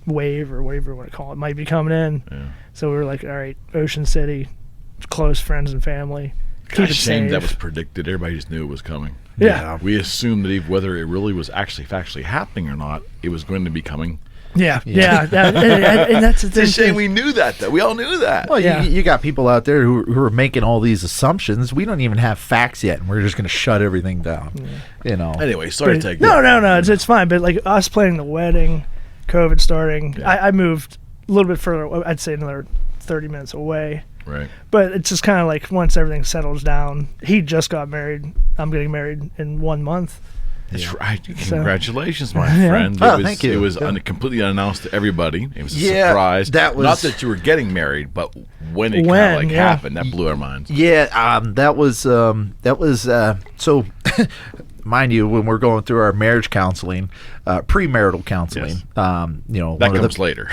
wave or whatever you want to call it might be coming in. Yeah. So we were like, all right, Ocean City, close friends and family. Keep it safe. That was predicted. Everybody just knew it was coming. Yeah. We assumed that whether it really was factually happening or not, it was going to be coming. Yeah. And that's the thing. It's a shame we knew that, though. We all knew that. Well, you got people out there who are making all these assumptions. We don't even have facts yet, and we're just going to shut everything down. Yeah. Anyway, sorry to take No, it's fine. But like us planning the wedding, COVID starting, I moved a little bit further. I'd say another 30 minutes away. Right. But it's just kind of like once everything settles down, he just got married. I'm getting married in 1 month. That's right. Congratulations, my friend. Thank you. It was completely unannounced to everybody. It was a surprise. That was not that you were getting married, but when it kind of happened, that blew our minds. Yeah, that was so. Mind you, when we're going through our marriage counseling, premarital counseling, that comes later.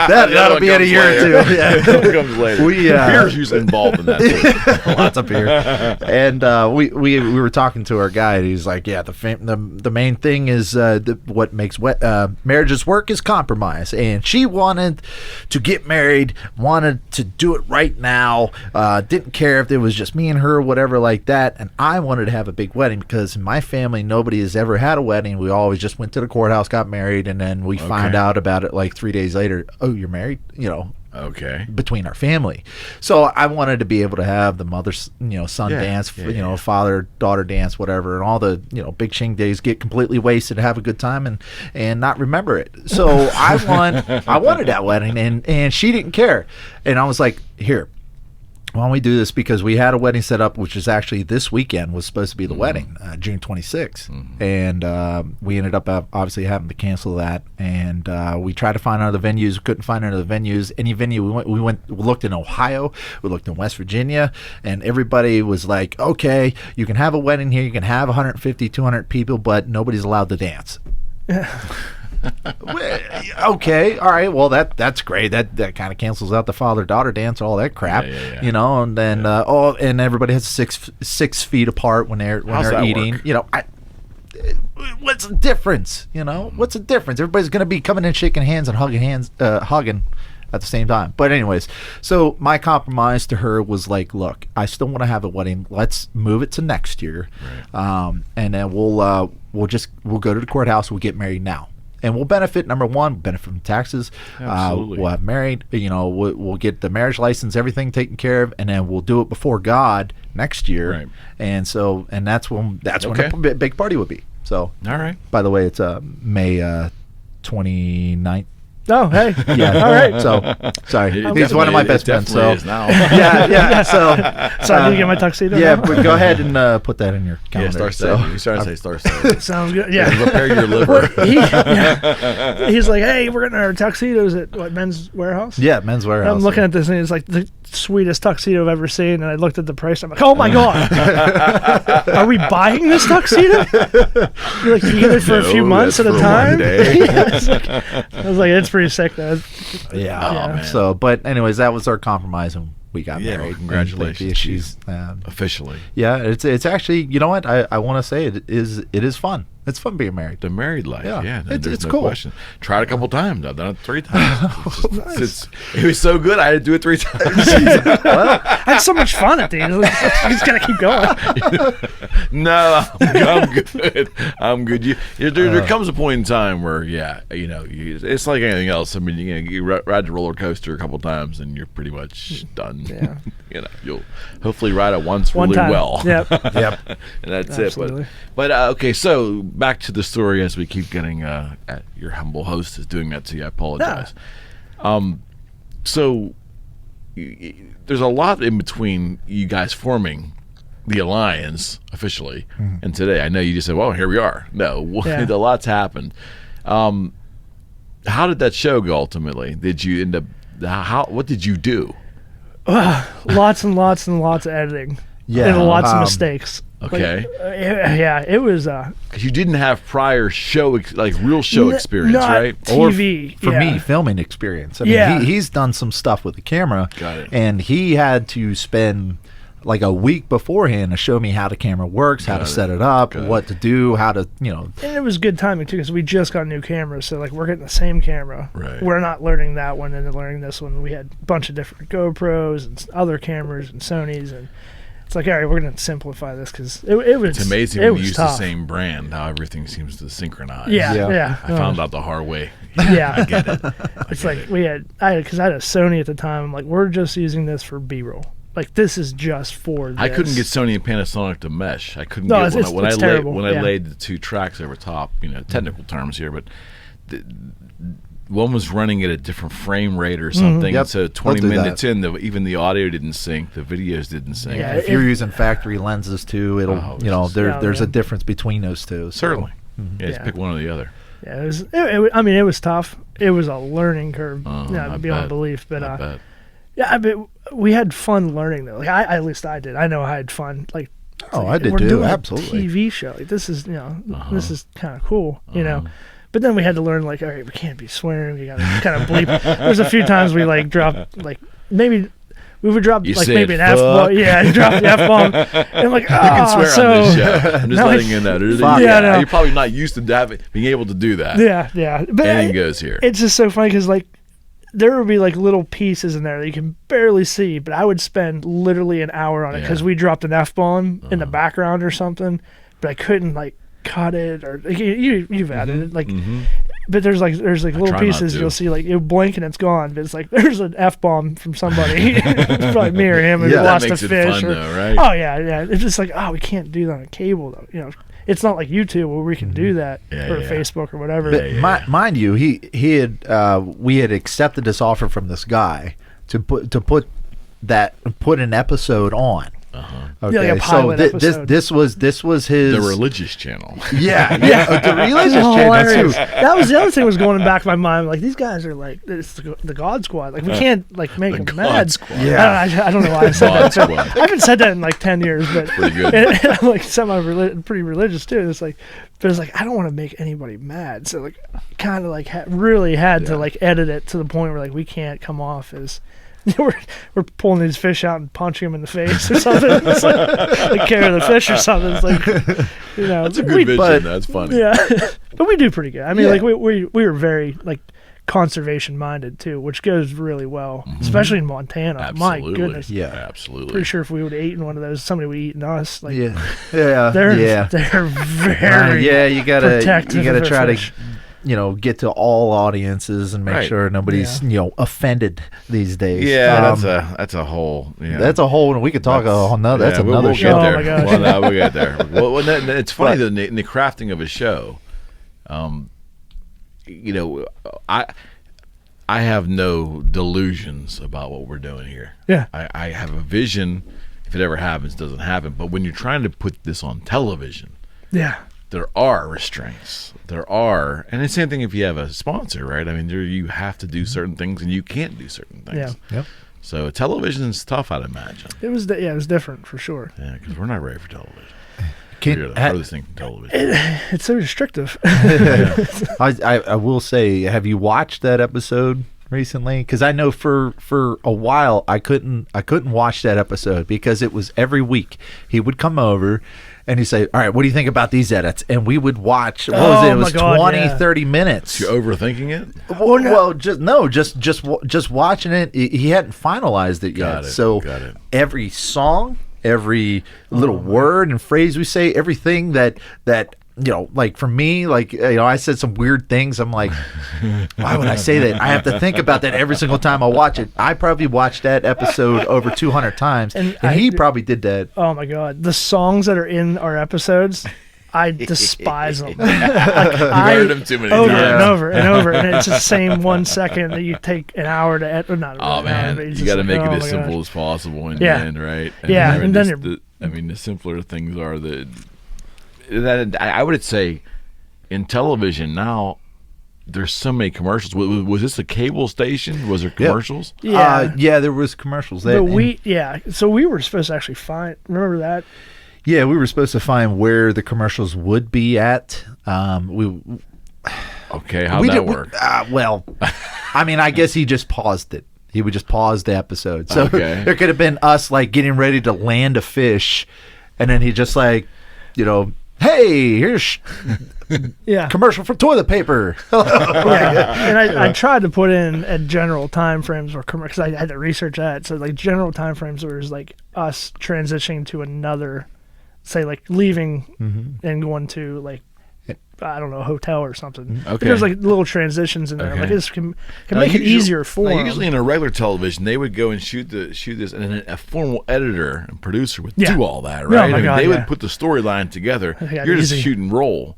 That'll be in a year or two. Yeah. That comes later. Beer's usually involved in that too. Lots of beer. And we were talking to our guy, and he's like, "Yeah, the main thing is what makes marriages work is compromise." And she wanted to get married, wanted to do it right now, didn't care if it was just me and her or whatever like that, and I wanted to have a big wedding because in my family nobody has ever had a wedding. We always just went to the courthouse, got married, and then we find out about it like 3 days later. Oh, you're married? Okay. Between our family. So I wanted to be able to have the mother, son dance, father, daughter dance, whatever, and all the, big ching days, get completely wasted, have a good time and not remember it. So I wanted that wedding and she didn't care. And I was like, here, why don't we do this? Because we had a wedding set up, which is actually this weekend was supposed to be the wedding, June 26th. And we ended up obviously having to cancel that. And we tried to find other venues. Couldn't find any other venues. Any venue, we looked in Ohio. We looked in West Virginia. And everybody was like, okay, you can have a wedding here. You can have 150, 200 people, but nobody's allowed to dance. Okay, all right, well that's great. That kind of cancels out the father-daughter dance, all that crap, you know. And then and everybody has 6 feet apart when they're eating. Work? You know, what's the difference? You know, what's the difference? Everybody's gonna be coming in, shaking hands and hugging at the same time. But anyways, so my compromise to her was like, look, I still want to have a wedding. Let's move it to next year, and then we'll go to the courthouse. We'll get married now. And we'll benefit, number one, benefit from taxes. We'll have married, you know, we'll get the marriage license, everything taken care of, and then we'll do it before God next year. Right. And that's when the big party would be. So, all right. By the way, it's May 29th. Oh, hey. Yeah. All right. So, sorry. He's one of my best friends. So, is now. yeah. So I need to get my tuxedo. Yeah, but go ahead and put that in your calendar. Yeah, You're starting to say Star State. Sounds good. Yeah. Repair your liver. He's like, hey, we're getting our tuxedos at Men's Warehouse. Yeah, Men's Warehouse. I'm looking at this, and it's like the sweetest tuxedo I've ever seen. And I looked at the price. I'm like, oh my god, are we buying this tuxedo? You're like, you get it for a few months at a time. I was like, it's pretty sick, though. Yeah. So, but anyways, that was our compromise, and we got married. Well, congratulations. She's officially. Yeah, it's actually, you know what? I want to say it is fun. It's fun being married. The married life, yeah. It's no cool. question. Tried a couple times. I've done it 3 times. It was so good, I had to do it 3 times. Well, I had so much fun at the end. Just gotta keep going. No, I'm good. I'm good. There comes a point in time where, it's like anything else. I mean, you ride the roller coaster a couple times, and you're pretty much done. Yeah. You'll hopefully ride it once One really time. well. Yep. And that's Absolutely. it. But okay, so back to the story as we keep getting at your humble host is doing that to you. I apologize. So there's a lot in between you guys forming the alliance officially and today. I know you just said, well, here we are. No, a lot's happened. How did that show go ultimately? Did you end up, what did you do? Lots and lots and lots of editing. Yeah. And lots of mistakes. Okay. It was because you didn't have prior real show experience, right? TV. Or for me, filming experience. I mean, he's done some stuff with the camera. Got it. And he had to spend like a week beforehand to show me how the camera works, how to set it up, what to do, how to, And it was good timing too, because we just got new cameras, so like we're getting the same camera. Right. We're not learning that one and then learning this one. We had a bunch of different GoPros and other cameras and Sonys, and it's like, all right, we're going to simplify this because it was. It's amazing when you use tough. the same brand, how everything seems to synchronize. Yeah. I found out the hard way. Yeah. I get it. It's like because I had a Sony at the time. I'm like, we're just using this for B-roll. Like, this is just for this. I couldn't get Sony and Panasonic to mesh. I couldn't get when I Yeah. laid the 2 tracks over top. Technical terms here, but one was running at a different frame rate or something. Yep. And so 20 minutes in, even the audio didn't sync, the videos didn't sync. Yeah, if you're using factory lenses too, it'll there's a difference between those two. So. Certainly. Just pick one or the other. Yeah, it was tough. It was a learning curve, beyond belief. But we had fun learning though. Like at least I did. I know I had fun. Like, I did we're too. doing Absolutely. A TV show. Like, this is this is kind of cool. But then we had to learn, like, all right, we can't be swearing. We got to kind of bleep. There's a few times we like dropped, like, maybe we would drop maybe an F-bomb. Yeah, drop the F-bomb. And I'm like, you can swear on this show. I'm just letting you know. You're probably not used to being able to do that. Yeah. But anything goes here. It's just so funny because, like, there would be, like, little pieces in there that you can barely see, but I would spend literally an hour on it because we dropped an F-bomb in the background or something, but I couldn't, like, cut it, or you've added it, like, but there's little pieces you'll see, like, you blink and it's gone, but it's like there's an F-bomb from somebody. It's probably me or him who lost a fish. That makes it fun, though, right? Oh yeah. It's just like, we can't do that on a cable though. It's not like YouTube where we can do that, or Facebook or whatever. But mind you, we had accepted this offer from this guy to put that put an episode on. Okay, Yeah, like a pilot episode. this was his The religious channel. Yeah, the religious This is hilarious. channel too. That was the other thing was going in the back of my mind. Like, these guys are like, it's the God Squad. Like, we can't like make The them God mad. Squad. Yeah. I don't know why I said God that. Squad. I haven't said that in like 10 years, but Pretty good. and I'm like pretty religious too. It's like, but it's like I don't want to make anybody mad. So like, kind of like really had to like edit it to the point where like we can't come off as. We're pulling these fish out and punching them in the face or something. It's like carry the fish or something. It's like, That's a good vision. That's funny. Yeah, but we do pretty good. I mean, Yeah. like we were very like conservation minded too, which goes really well, especially in Montana. Absolutely. My goodness. Yeah. Absolutely. Pretty sure if we would have eaten one of those, somebody would have eaten us. Like, Yeah, they're very yeah. You gotta protective of try their to fish. get to all audiences and make Right. sure nobody's offended these days. Yeah, that's a whole. That's a whole. We could talk on another. That's we'll another get show. Oh there. my gosh. Well, no, we'll get there. Well, it's funny that in the crafting of a show, I have no delusions about what we're doing here. Yeah. I have a vision. If it ever happens, it doesn't happen. But when you're trying to put this on television, Yeah. there are restraints. There are, and the same thing if you have a sponsor, right? I mean, you have to do certain things, and you can't do certain things. Yeah. Yep. So television's tough, I'd imagine. It was it was different for sure. Yeah, because we're not ready for television. We're the furthest thing from television. It's so restrictive. I will say, have you watched that episode recently? Because I know for a while I couldn't watch that episode because it was every week he would come over and he'd say, all right, what do you think about these edits? And we would watch, what was it? It was 20-30 minutes. You're overthinking it? Well, just watching it. He hadn't finalized it yet. So Got it. every song, every little word and phrase we say, everything that like for me, like I said some weird things. I'm like, why would I say that? I have to think about that every single time I watch it. I probably watched that episode over 200 times, and he probably did that. Oh my god, the songs that are in our episodes, I despise them. I heard them too many over times. and over and over, and it's the same 1 second that you take an hour to edit. Not Oh, really an hour, man. but it's You just got to like, make it oh as my simple gosh. as possible in Yeah. the end, right? Yeah, and then the simpler things are that I would say in television now, there's so many commercials. Was this a cable station? Was there commercials? Yeah. There was commercials. But so we were supposed to actually find. Remember that? Yeah, we were supposed to find where the commercials would be at. Okay, how'd that work? Well, I mean, I guess he just paused it. He would just pause the episode. So Okay. there could have been us like getting ready to land a fish, and then he just like, hey, here's Yeah. commercial for toilet paper. Yeah. And I tried to put in at general time frames or because I had to research that. So like general time frames was like us transitioning to another, say like leaving and going to like, I don't know, a hotel or something. Okay. There's like little transitions in there. Okay. Like this can Now, make it usually- easier for them. Usually in a regular television, they would go and shoot this, and then a formal editor and producer would Yeah. do all that, Oh, right? my God, they yeah. would put the storyline together. Yeah, You're just easy. shoot and roll.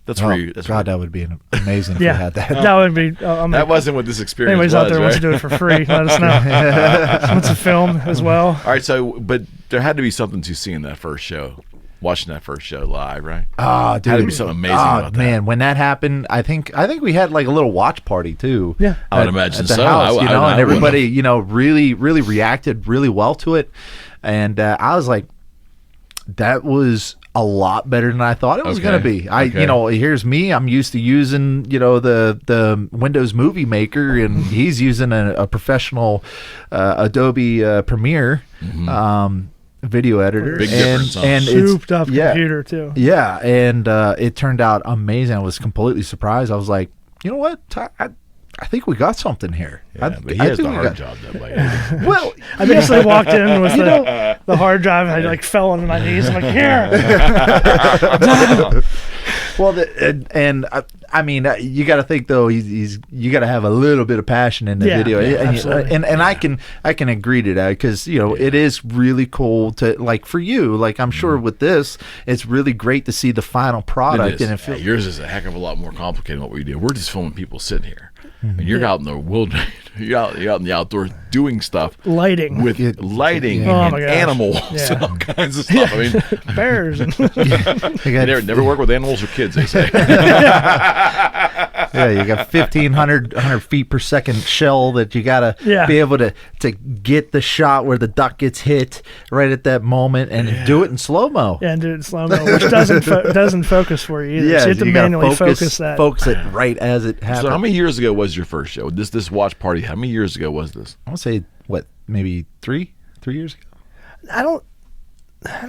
That's where you. That's God, where, that would be amazing if Yeah. we had that. That would be. that wasn't what this experience anybody's was, out there right? wants to do it for free. Let us know. Wants a film as well. All right, so but there had to be something to see in that first show, watching that first show live, right? Oh, dude. Had to be something amazing about that. Man, when that happened, I think we had like a little watch party too. Yeah. I would at- imagine at the so. house, I and would've. everybody, really reacted really well to it, and I was like, that was a lot better than I thought it was Okay. going to be. Here's me. I'm used to using, the Windows Movie Maker, and he's using a professional Adobe Premiere video editor. Big difference, huh? and it's Souped up computer too. yeah, and it turned out amazing. I was completely surprised. I was like, you know what? I think we got something here. Yeah, but he has the hard job that way. Well, I basically walked in with the hard drive and I like fell on my knees. I'm like, here. well, I mean, you got to think though. You got to have a little bit of passion in the Yeah, video, yeah, and, absolutely. and I can agree to that because it is really cool to like for you. Like I'm sure with this, it's really great to see the final product, It is. and it feels Yours is a heck of a lot more complicated than what we do. We're just filming people sitting here. and you're out in the wilderness, you're out in the outdoors doing stuff, lighting with lighting Oh and my gosh. animals Yeah. and all kinds of stuff. I mean, bears and they never work with animals or kids, they say. Yeah, you got 1,500 feet per second shell that you gotta Yeah. be able to get the shot where the duck gets hit right at that moment, and do it in slow mo. yeah, and do it in slow mo, which doesn't focus for you either. Yeah, So you have to you gotta manually focus that. focus it right as it happens. So how many years ago was your first show? This watch party, how many years ago was this? I want to say what, maybe three years ago. I don't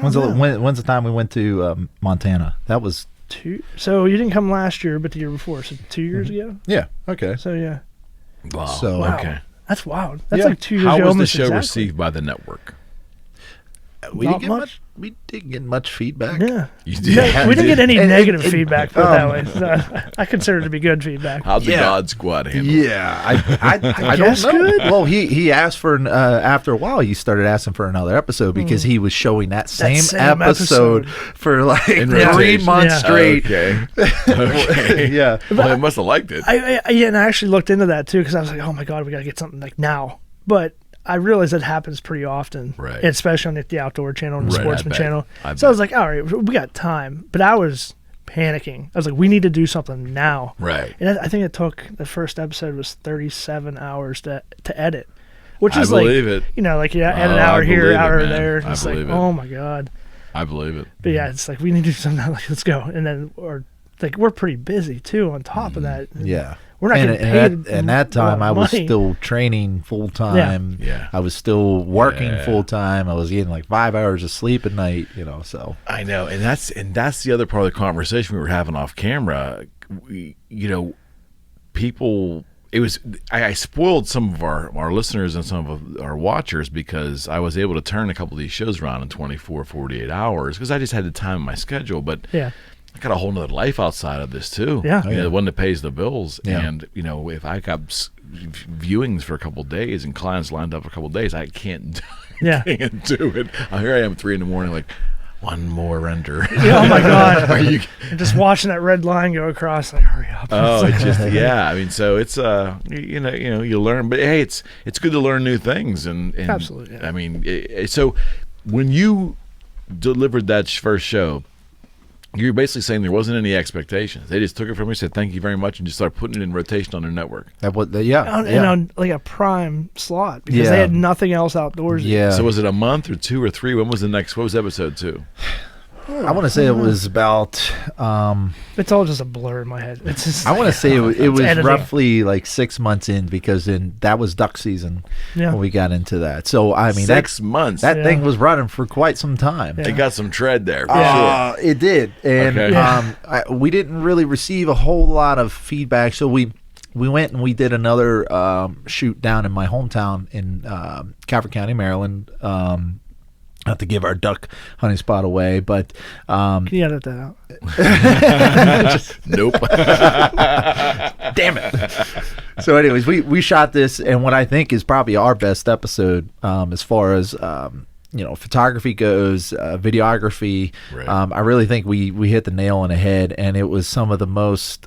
When's know. when's the time we went to Montana? That was So you didn't come last year, but the year before. So 2 years ago. yeah. Okay. So yeah, Wow. So wow, Okay. that's wild. That's Yeah. like 2 years How ago. was the almost show exactly. received by the network? we Not didn't get much. We didn't get much feedback. Yeah. You No, we didn't get any And- negative and- feedback, put it that way. So, I consider it to be good feedback. How'd the Yeah. God Squad handle it? Yeah, I guess don't know. good. Well, he asked for after a while. He started asking for another episode because he was showing that same, same episode for like In 3 rotation. months Yeah. straight. Okay. Okay. Yeah. Well, they must have liked it. Yeah, and I actually looked into that too because I was like, oh my god, we got to get something like now. But I realize that happens pretty often, Right. especially on the Outdoor Channel and the Right, I Sportsman bet. Channel. I So I bet. was like, all right, we got time. But I was panicking. I was like, we need to do something now. Right. And I think it took the first episode was 37 hours to edit, which I is like, believe it. you know, like you add an Oh, hour I here, believe it, hour man. there. I It's like, believe it. oh my god. I believe it. But yeah, it's like we need to do something. Like, let's go. And then, or like we're pretty busy too. On top of that, Yeah. we're not getting paid. And that time a lot I of was money. still training full time. Yeah. I was still working Yeah. full time. I was getting like 5 hours of sleep at night, so. I know, and that's the other part of the conversation we were having off camera. People. It was I spoiled some of our listeners and some of our watchers because I was able to turn a couple of these shows around in 24, 48 hours because I just had the time in my schedule. But Yeah. I got a whole nother life outside of this too. Yeah. The one that pays the bills. Yeah. And if I got viewings for a couple of days and clients lined up for a couple of days, I can't. Yeah. Can't do it. Here I am, 3 a.m, like one more render. Yeah, oh my god! Are you? And just watching that red line go across, like hurry up. Oh, it's just yeah. I mean, so it's you learn, but hey, it's good to learn new things and Absolutely, yeah. I mean, so when you delivered that first show, you're basically saying there wasn't any expectations. They just took it from you, said thank you very much, and just started putting it in rotation on their network. And on like a prime slot because they Yeah. had nothing else outdoors. Yeah. So was it a month or 2 or 3? When was the next? What was episode 2? I want to say it was about. It's all just a blur in my head. It's just, I want to say it was editing. roughly like 6 months in because then that was duck season Yeah. when we got into that. So I mean, 6 months. that Yeah. thing was running for quite some time. Yeah. It got some tread there. For Yeah. sure. It did, and Okay. Yeah. we didn't really receive a whole lot of feedback. So we went and we did another shoot down in my hometown in Calvert County, Maryland. Not to give our duck hunting spot away, but Can you edit that out? Nope. damn it. So, anyways, we shot this, and what I think is probably our best episode as far as photography goes, videography. Right. I really think we hit the nail on the head, and it was some of the most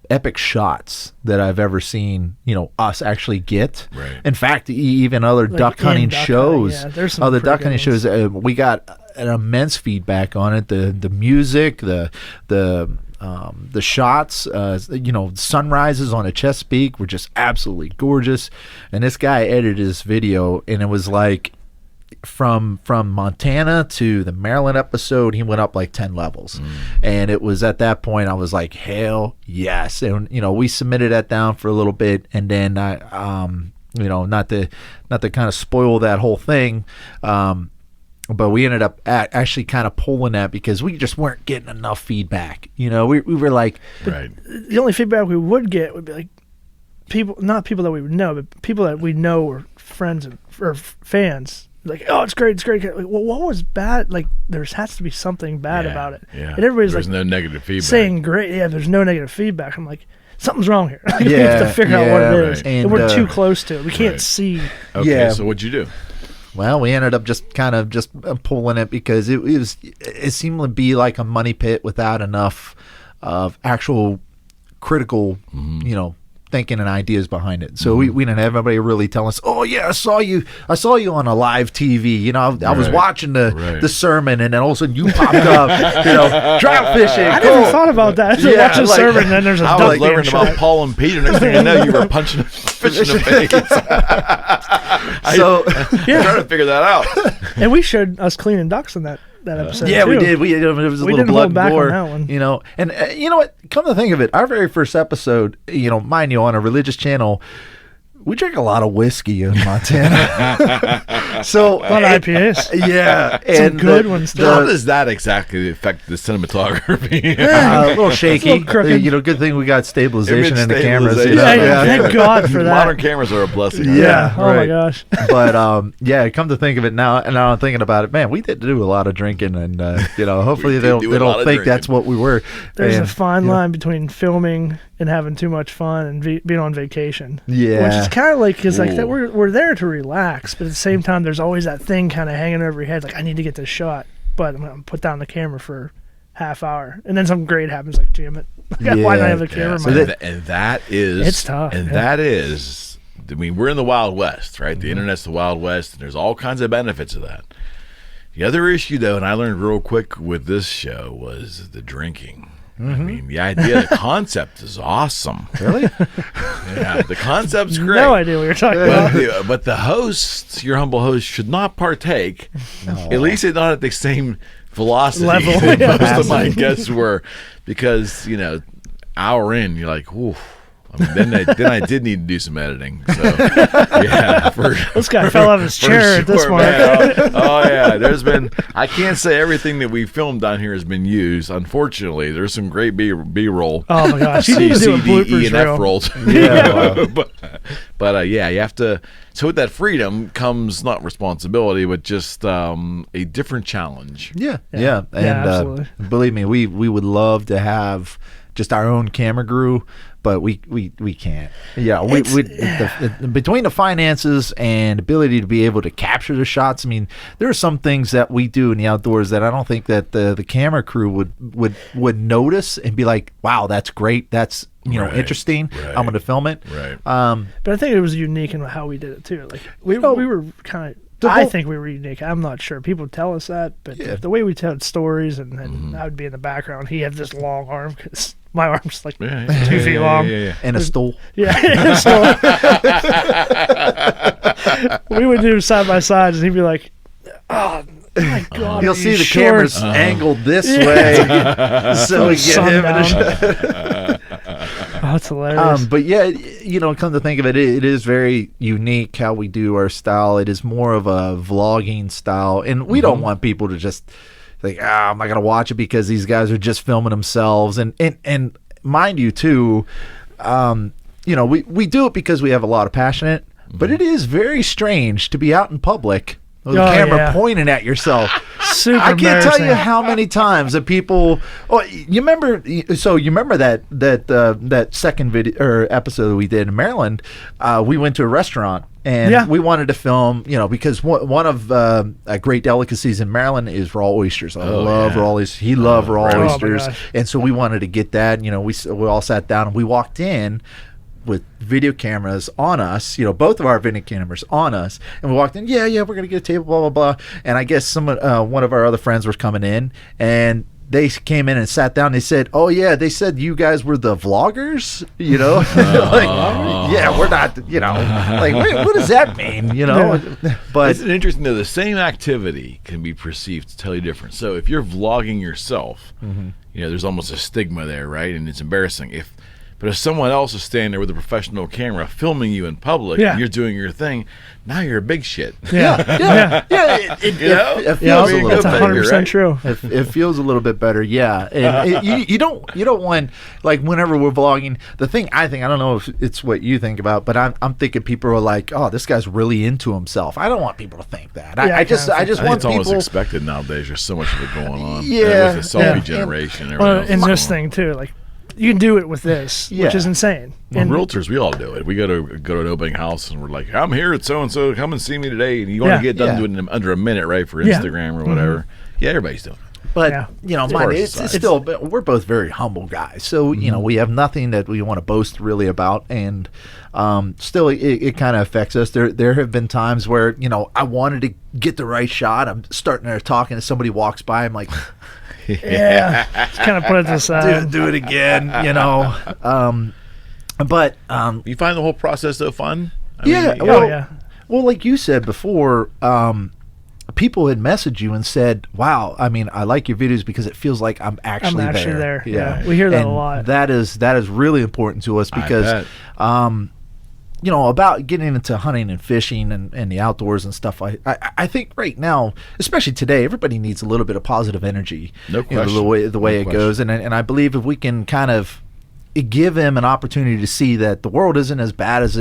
epic shots that I've ever seen. Us actually get. Right. In fact, even other Like duck in hunting duck shows, hunting, yeah, there's some other pretty duck good hunting ones. shows. We got an immense feedback on it. The music, the shots, sunrises on a Chesapeake were just absolutely gorgeous. And this guy edited this video, and it was like from Montana to the Maryland episode, he went up like 10 levels. And it was at that point I was like, hell yes. And we submitted that down for a little bit, and then I not to kind of spoil that whole thing, but we ended up actually kind of pulling that because we just weren't getting enough feedback. We were like, Right. The only feedback we would get would be like not people that we would know, but people that we know were friends or fans. Like, oh, it's great. Like, well, what was bad? Like, there has to be something bad Yeah, about it. Yeah. And everybody's There's like no negative feedback. saying great. Yeah, there's no negative feedback. I'm like, something's wrong here. Like, we Yeah, have to figure out what it is. right. And And, we're too close to it. We can't Right. see. Okay, Yeah. so what'd you do? well, we ended up just kind of pulling it because it seemed to be like a money pit without enough of actual critical, thinking and ideas behind it. So we didn't have everybody really tell us, oh yeah, I saw you on a live TV. You know, I was watching the sermon, and then all of a sudden you popped up. You know, trout fishing. I never thought about that. So watch the sermon, and then there's a I duck was learning about Paul and Peter. Next thing you know, you were punching a fish in the face. Trying to figure that out. And we showed us cleaning ducks in that episode. Yeah, too. we did. It was a We little didn't blood hold back and gore, on that one. you know. And you know what? Come to think of it, our very first episode, you know, mind you, on a religious channel, we drink a lot of whiskey in Montana. So A lot of IPAs. yeah, Some and good ones, too. How does that exactly affect the cinematography? a little shaky. a little crooked. You know, good thing we got stabilization Image in the cameras. You stabilization. know? Yeah, thank God for that. Modern cameras are a blessing. Yeah. Oh my right. gosh. But yeah, come to think of it now, and now I'm thinking about it, man, we did do a lot of drinking, and you know, hopefully they did do a lot don't of think drinking. that's what we were. There's a And, fine you know, line between filming and having too much fun and being on vacation. Yeah. Which is kind of like, because like that Ooh. we're there to relax, but at the same time, there's always that thing kind of hanging over your head, like I need to get this shot, but I'm gonna put down the camera for half hour, and then something great happens, like damn it, why did I have the camera? So in my and that is It's tough, and yeah. that is, I mean, we're in the Wild West, right? The internet's the Wild West, and there's all kinds of benefits of that. The other issue, though, and I learned real quick with this show, was the drinking. I mean, the idea, the concept is awesome. Really? Yeah, the concept's great. No idea what you're talking about. But the hosts, your humble host, should not partake. At least not at the same velocity Level, that yeah. most of my guests were, because you know, hour in, you're like, "Ooh." I mean, then I did need to do some editing. So yeah, This guy fell out of his chair at this point. man. Oh yeah, there's been. I can't say everything that we filmed down here has been used. Unfortunately, there's some great B-roll. Oh my gosh, you need to do a C, D, E, bloopers and F reel. rolls. Yeah, wow. But yeah, you have to. So with that freedom comes not responsibility, but just a different challenge. Yeah. Yeah. And Absolutely. believe me, we would love to have just our own camera crew, but we can't. Yeah, between the finances and ability to be able to capture the shots, I mean, there are some things that we do in the outdoors that I don't think that the camera crew would notice and be like, wow, that's great, that's Right, interesting, right. I'm going to film it. Right. But I think it was unique in how we did it too. Like we were kind of. I think we were unique. I'm not sure. People tell us that, but the way we told stories, and I would be in the background. He had this long arm because my arm's like 2 feet long. Yeah. And a stool. Yeah. So we would do side by sides, and he'd be like, "Oh my God!" You'll are see you the sure?" camera's angled this way, so we get him in a shot. Oh, that's hilarious. But yeah, come to think of it, it is very unique how we do our style. It is more of a vlogging style, and we don't want people to just think, I'm not gonna watch it because these guys are just filming themselves. And mind you, too, we do it because we have a lot of passion in it. But it is very strange to be out in public with a camera pointing at yourself. Super I can't tell you embarrassing. how many times that people. Oh, you remember that second video or episode that we did in Maryland? We went to a restaurant and we wanted to film. Because one of great delicacies in Maryland is raw oysters. I love raw oysters. He loved raw my oysters, gosh. and so we wanted to get that. We all sat down and we walked in with video cameras on us, both of our video cameras on us, and we walked in. Yeah, we're gonna get a table, blah blah blah. And I guess one of our other friends was coming in, and they came in and sat down. They said, "Oh yeah," they said you guys were the vloggers, yeah, we're not, like what does that mean, But It's interesting though. The same activity can be perceived totally different. So if you're vlogging yourself, there's almost a stigma there, right? And it's embarrassing. But if someone else is standing there with a professional camera filming you in public and you're doing your thing, now you're a big shit. Yeah. it feels a little That's better. 100% true. It feels a little bit better, yeah. And you don't want, like, whenever we're vlogging, the thing I don't know if it's what you think about, but I'm thinking people are like, oh, this guy's really into himself. I don't want people to think that. I just I want think it's almost people. expected nowadays. There's so much of it going on. Yeah. With the selfie generation. And Well, everything and else this going on. thing too, like you can do it with this, which is insane. Well, And realtors, we all do it. We go to an opening house and we're like, I'm here at so and so. Come and see me today. And you want to get done doing it under a minute, right, for Instagram or whatever. Yeah, everybody's doing it. But Yeah. it's still, we're both very humble guys. So we have nothing that we want to boast really about, and still, it kind of affects us. There have been times where I wanted to get the right shot. I'm starting there talking, and somebody walks by. I'm like, yeah, just kind of put it to the side. do it again. But you find the whole process though fun? Yeah. Well, like you said before, people had messaged you and said, "Wow, I mean, I like your videos because it feels like I'm actually there." Yeah, we hear that and a lot. That is really important to us because, about getting into hunting and fishing and the outdoors and stuff. I think right now, especially today, everybody needs a little bit of positive energy. No question. The way it goes, and I believe if we can kind of give them an opportunity to see that the world isn't as bad as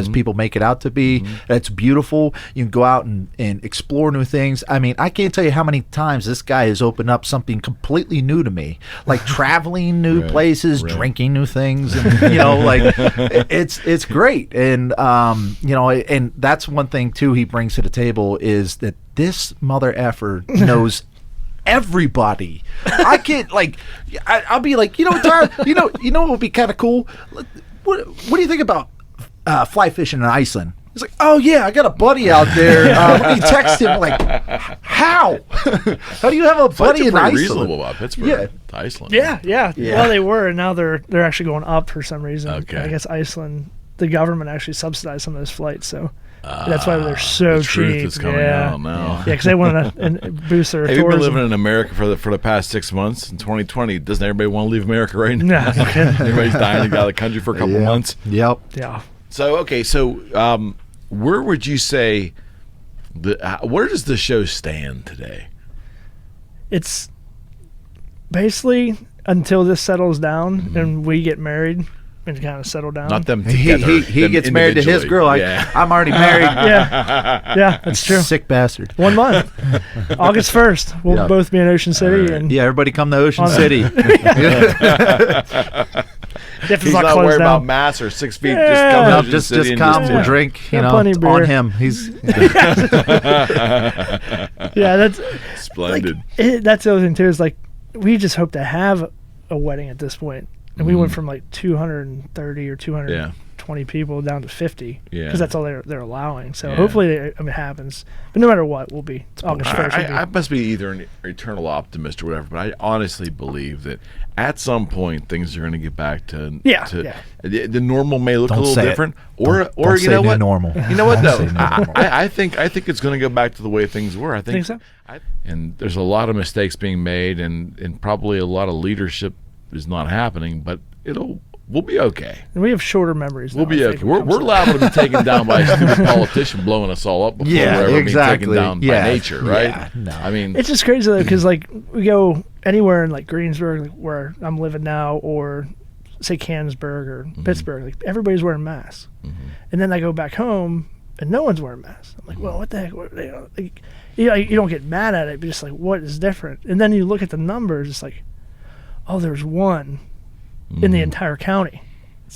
people make it out to be. It's beautiful. You can go out and explore new things. I mean, I can't tell you how many times this guy has opened up something completely new to me, like traveling new places, drinking new things, and it's great. And and that's one thing too he brings to the table is that this mother effer knows everybody. I can't I'll be like, Tyler, what would be kind of cool? What do you think about fly fishing in Iceland? He's like, oh yeah, I got a buddy out there. Let me text him. Like, how? How do you have a buddy in Iceland? Reasonable about Pittsburgh to Iceland. Yeah. Well, they were, and now they're actually going up for some reason. Okay. I guess Iceland, the government actually subsidized some of those flights, so that's why they're so the truth cheap. is coming out now. Yeah, because they want to boost their Hey, tourism. we've been living in America for the past 6 months. In 2020, doesn't everybody want to leave America right now? No, Everybody's dying to get out of the country for a couple months. Yep. Yeah. So where would you say where does the show stand today? It's basically until this settles down and we get married and kind of settle down. Not them together. He gets married to his girl. I'm already married. Yeah, that's true. Sick bastard. 1 month. August 1st. We'll both be in Ocean City. Right. And everybody come to Ocean City. He's not worried about mass or 6 feet. Yeah. Just come out. Just come. We'll drink. Plenty of beer. On him. He's yeah, that's splendid. That's the other thing too. Is we just hope to have a wedding at this point. And we went from 230 or 220 people down to 50 because that's all they're allowing. So hopefully it happens. But no matter what, we'll be August 1st. I must be either an eternal optimist or whatever, but I honestly believe that at some point things are going to get back to the normal may look a little different, or you know what? Normal. You know what though? I think it's going to go back to the way things were. I think so. And there's a lot of mistakes being made, and probably a lot of leadership is not happening, but we'll be okay. And we have shorter memories. We'll be okay. We're liable to be taken down by a stupid politician blowing us all up before we're ever being taken down by nature, right? Yeah, no. I mean, it's just crazy though, because we go anywhere in Greensburg, where I'm living now, or say Canonsburg or Pittsburgh, everybody's wearing masks, and then I go back home and no one's wearing masks. I'm like, well, what the heck? You don't get mad at it, but just what is different? And then you look at the numbers, it's like, oh, there's one in the entire county.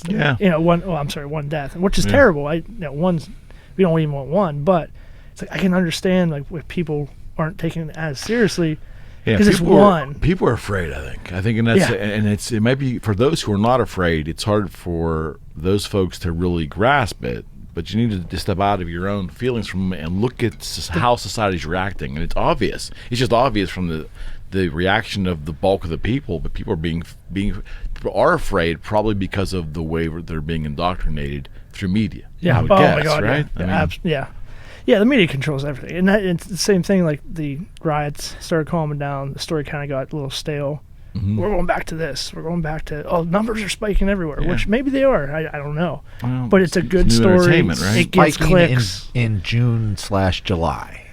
One death, which is terrible. We don't even want one, but it's I can understand if people aren't taking it as seriously because it's one. People are afraid. I think, and that's it might be for those who are not afraid. It's hard for those folks to really grasp it. But you need to step out of your own feelings and look at how society's reacting, and it's obvious. It's just obvious from the reaction of the bulk of the people, but people are afraid probably because of the way they're being indoctrinated through media. Yeah. My God, right? Yeah. The media controls everything, and it's the same thing. The riots started calming down. The story kind of got a little stale. We're going back to this. We're going back to numbers are spiking everywhere, which maybe they are. I don't know, but it's a good story. Right? It gets clicks in June/July.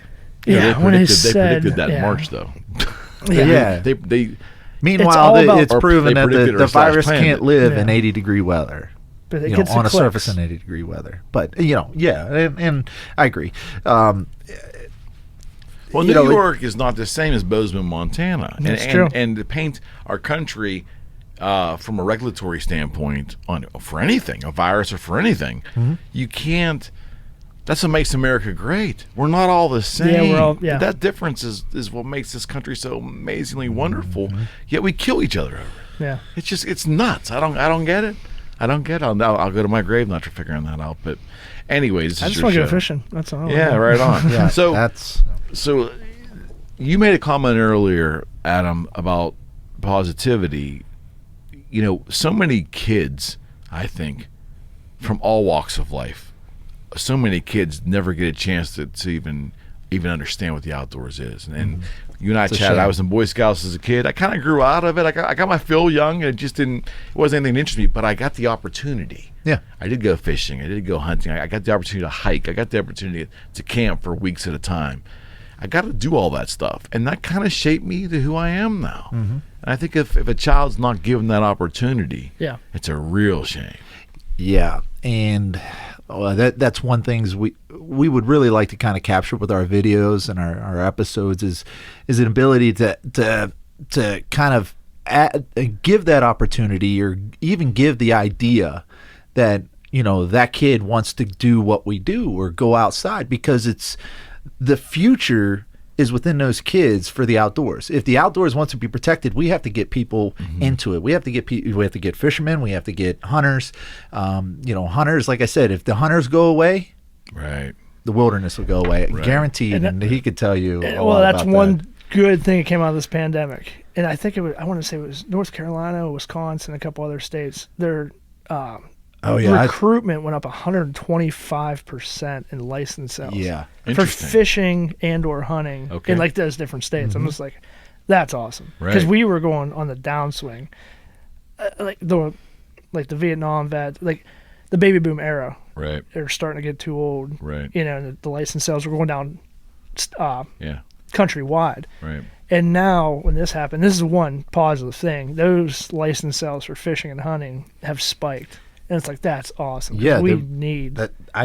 Yeah, they predicted that in March though. They meanwhile, it's proven that the virus can't live in 80-degree weather. But it gets on a surface in 80-degree weather. But and I agree. Well, New York is not the same as Bozeman, Montana, true. And to paint our country from a regulatory standpoint for anything, a virus or for anything, you can't That's what makes America great. We're not all the same. Yeah, we're all, yeah. That difference is what makes this country so amazingly wonderful. Yet we kill each other over it. Yeah. It's nuts. I don't get it. I don't get it. I'll go to my grave not figuring that out. But anyways, I just want to go fishing. That's all. Yeah, right on. Yeah, So you made a comment earlier, Adam, about positivity. You know, so many kids, I think, from all walks of life, so many kids never get a chance to even understand what the outdoors is. And you and I chatted. I was in Boy Scouts as a kid. I kind of grew out of it. I got my fill young, and it wasn't anything that interested me, but I got the opportunity. Yeah. I did go fishing. I did go hunting. I got the opportunity to hike. I got the opportunity to camp for weeks at a time. I got to do all that stuff, and that kind of shaped me to who I am now. And I think if a child's not given that opportunity, it's a real shame. Yeah, and that's one things we would really like to kind of capture with our videos and our episodes is an ability to kind of give that opportunity, or even give the idea that, you know, that kid wants to do what we do or go outside, because it's the future is within those kids for the outdoors. If the outdoors wants to be protected, we have to get people into it. We have to get fishermen. We have to get hunters. Hunters, like I said, if the hunters go away, right, the wilderness will go away, guaranteed. And he could tell you. That's one good thing that came out of this pandemic. And I think I want to say it was North Carolina, Wisconsin, a couple other states. Their recruitment went up 125% in license sales. Yeah. For fishing and or hunting in like those different states. I'm just like, that's awesome. Because we were going on the downswing. Like the Vietnam vet, like the baby boom era. Right. They're starting to get too old. Right. You know, and the license sales were going down countrywide. Right. And now when this happened, this is one positive thing. Those license sales for fishing and hunting have spiked. And it's like, that's awesome. Yeah, we need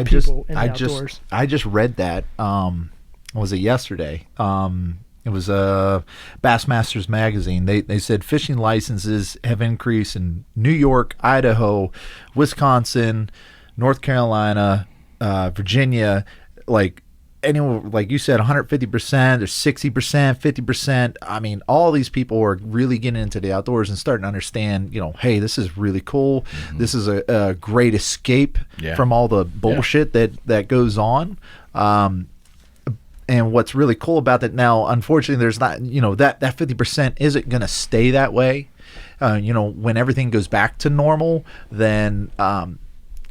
people in the outdoors. I just read that. Was it yesterday? It was Bassmasters magazine. They said fishing licenses have increased in New York, Idaho, Wisconsin, North Carolina, Virginia, like anywhere, like you said, 150% or 60%, 50%. I mean, all these people are really getting into the outdoors and starting to understand, you know, hey, this is really cool. This is a great escape from all the bullshit that goes on. And what's really cool about that now, unfortunately, there's not, you know, that 50% isn't going to stay that way. When everything goes back to normal, then,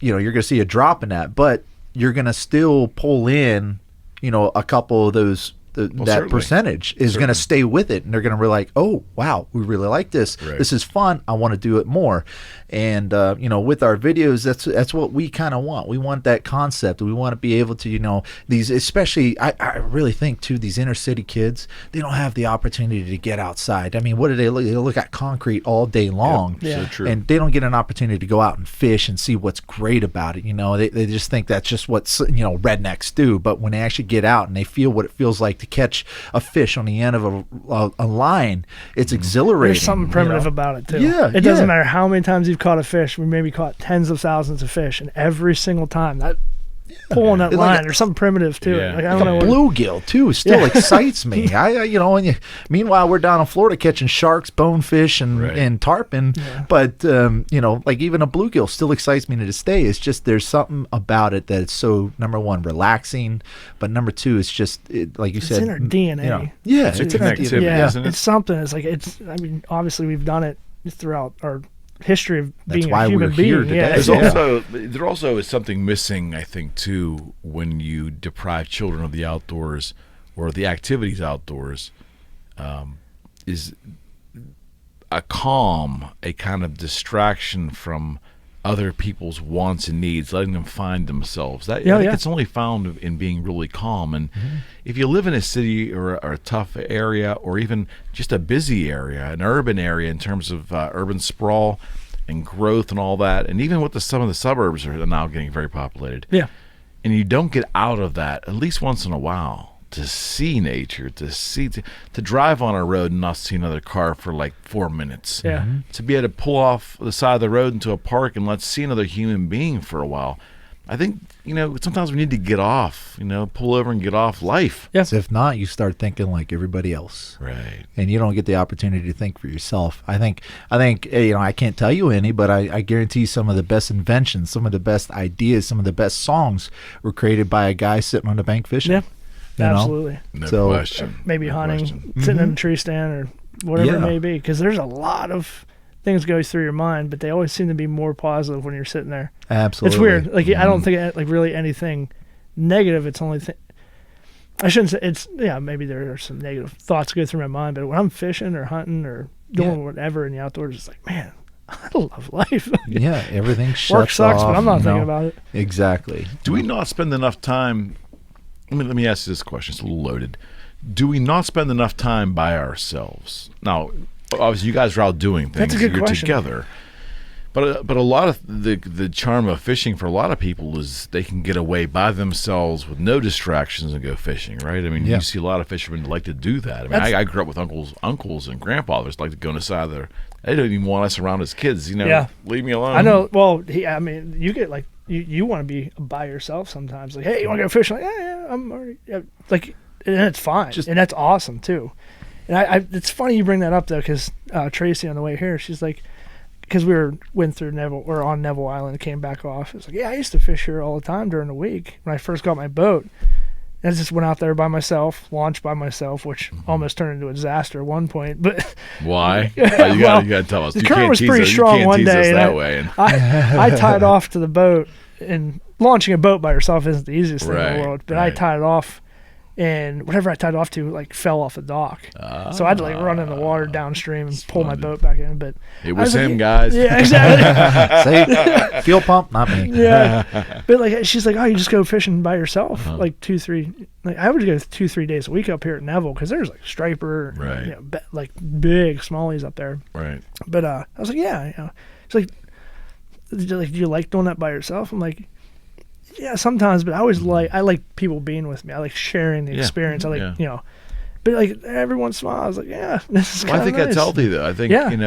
you're going to see a drop in that, but you're going to still pull in, a couple of those, that percentage is going to stay with it, and they're going to be like, oh, wow, we really like this. Right. This is fun. I want to do it more. And, with our videos, that's what we kind of want. We want that concept. We want to be able to, these, especially, I really think, too, these inner city kids, they don't have the opportunity to get outside. I mean, what do they look? They look at concrete all day long. Yep. Yeah. So true. And they don't get an opportunity to go out and fish and see what's great about it. They just think that's just what, rednecks do. But when they actually get out and they feel what it feels like to catch a fish on the end of a line, it's exhilarating. There's something primitive about it, too. Yeah. It doesn't matter how many times you've caught a fish. We maybe caught tens of thousands of fish, and every single time that pulling that line, there's something primitive to it. Like, I don't know, bluegill too still excites me. Meanwhile we're down in Florida catching sharks, bonefish, and tarpon. Yeah. But like even a bluegill still excites me to this day. It's just there's something about it that's so, number one, relaxing, but number two, it's just like you said, it's in our DNA. It's a connectivity. Isn't it? It's something. It's like obviously we've done it throughout our history of being a human being. Here today. There also is something missing, I think, too, when you deprive children of the outdoors or the activities outdoors, is a calm, a kind of distraction from other people's wants and needs, letting them find themselves. I think it's only found in being really calm. And if you live in a city or a tough area, or even just a busy area, an urban area in terms of urban sprawl and growth and all that, and even with some of the suburbs are now getting very populated. Yeah. And you don't get out of that at least once in a while to see nature, to drive on a road and not see another car for like 4 minutes. Yeah. To be able to pull off the side of the road into a park and let's see another human being for a while. I think, sometimes we need to get off, pull over and get off life. Yes. If not, you start thinking like everybody else. Right. And you don't get the opportunity to think for yourself. I think, I can't tell you any, but I guarantee some of the best inventions, some of the best ideas, some of the best songs were created by a guy sitting on the bank fishing. Yeah, absolutely. No So, question. Maybe No hunting, question. sitting in a tree stand or whatever it may be, because there's a lot of things go through your mind, but they always seem to be more positive when you're sitting there. Absolutely. It's weird. Like I don't think like really anything negative. It's only I shouldn't say it's maybe there are some negative thoughts go through my mind, but when I'm fishing or hunting or doing whatever in the outdoors, it's like, man, I love life. Yeah, everything shuts Work sucks, off, but I'm not thinking about it. Exactly. Do we not spend enough time? Let me ask you this question. It's a little loaded. Do we not spend enough time by ourselves? Now, obviously, you guys are out doing things. That's a good You're question. together. But a lot of the charm of fishing for a lot of people is they can get away by themselves with no distractions and go fishing, right? I mean, you see a lot of fishermen like to do that. I mean, I grew up with uncles and grandfathers like to go on the side of their. They don't even want us around as kids, Leave me alone. I know. Well, you get like you want to be by yourself sometimes. Like, hey, you want to go fishing? Like, yeah, I'm already like, and it's fine, and that's awesome too. And I it's funny you bring that up though, because Tracy on the way here, she's like, because went through Neville or on Neville Island and came back off. It's like, yeah, I used to fish here all the time during the week when I first got my boat. And I just went out there by myself, launched by myself, which almost turned into a disaster at one point. But why? You got to tell us. The current was pretty strong one day. That way. I tied off to the boat, and launching a boat by yourself isn't the easiest thing in the world. But I tied it off, and whatever I tied off to like fell off the dock. So I had to like run in the water downstream and pull my boat back in. But it was him, guys. Yeah, exactly. See, fuel pump, not me. Yeah, but like she's like, oh, you just go fishing by yourself, like 2-3. Like I would go 2-3 days a week up here at Neville because there's like striper, like big smallies up there. Right. But I was like, yeah, it's like, do you like doing that by yourself? I'm like, yeah, sometimes, but I like people being with me. I like sharing the experience. I like, but like every once in a while, I was like, yeah, this is kind of I think nice. that's healthy, though. I think, and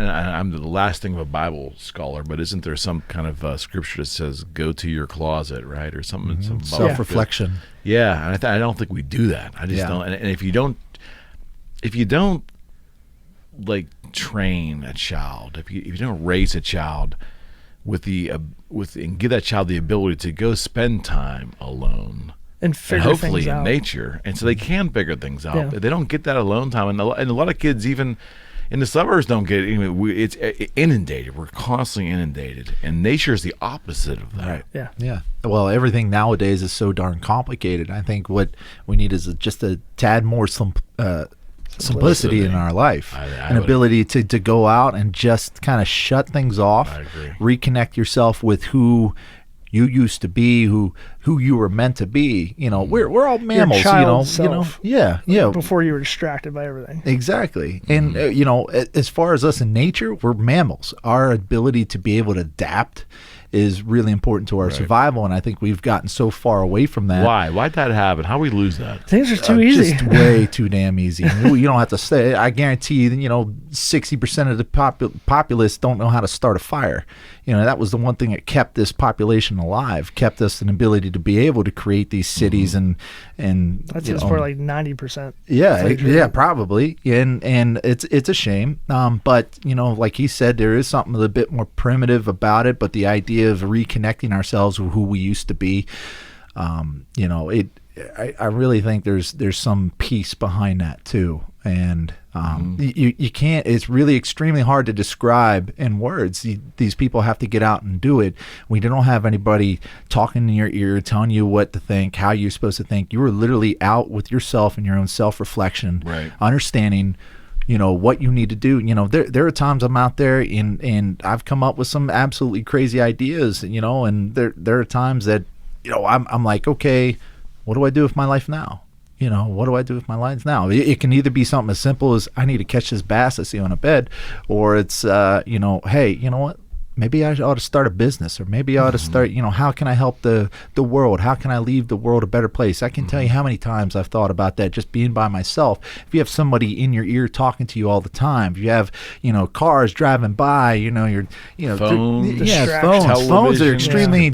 I'm the last thing of a Bible scholar, but isn't there some kind of scripture that says, go to your closet, right? Or something. Some Self-reflection. Yeah, and I don't think we do that. I just don't. And if you don't like train a child, if you don't raise a child and give that child the ability to go spend time alone and hopefully things in out. nature, and so they can figure things out. Yeah. They don't get that alone time, and a lot of kids even in the suburbs don't get it. It's inundated. We're constantly inundated, and nature is the opposite of that. Right. Yeah. Well, everything nowadays is so darn complicated. I think what we need is just a tad more simplicity in our life, an ability to go out and just kind of shut things off. I agree. Reconnect yourself with who you used to be, who you were meant to be. We're all mammals. Before you were distracted by everything. Exactly. And as far as us in nature, we're mammals. Our ability to be able to adapt is really important to our survival, and I think we've gotten so far away from that. Why'd that happen? How we lose that? Things are too easy. Just way too damn easy. You don't have to say. I guarantee 60% of the populace don't know how to start a fire. That was the one thing that kept this population alive, kept us an ability to be able to create these cities and that's just for like 90%. Yeah, probably. And it's a shame. But like he said, there is something a bit more primitive about it. But the idea of reconnecting ourselves with who we used to be, I really think there's some peace behind that too. And you can't. It's really extremely hard to describe in words. These people have to get out and do it. We don't have anybody talking in your ear, telling you what to think, how you're supposed to think. You are literally out with yourself and your own self-reflection, right. Understanding, what you need to do. There are times I'm out there and I've come up with some absolutely crazy ideas, and there are times that, I'm like, okay, what do I do with my life now? What do I do with my life now? It can either be something as simple as I need to catch this bass I see on a bed, or it's, hey, you know what? maybe I ought to start a business, or maybe I ought to start, how can I help the world? How can I leave the world a better place? I can tell you how many times I've thought about that just being by myself. If you have somebody in your ear talking to you all the time, if you have, cars driving by, phones are extremely,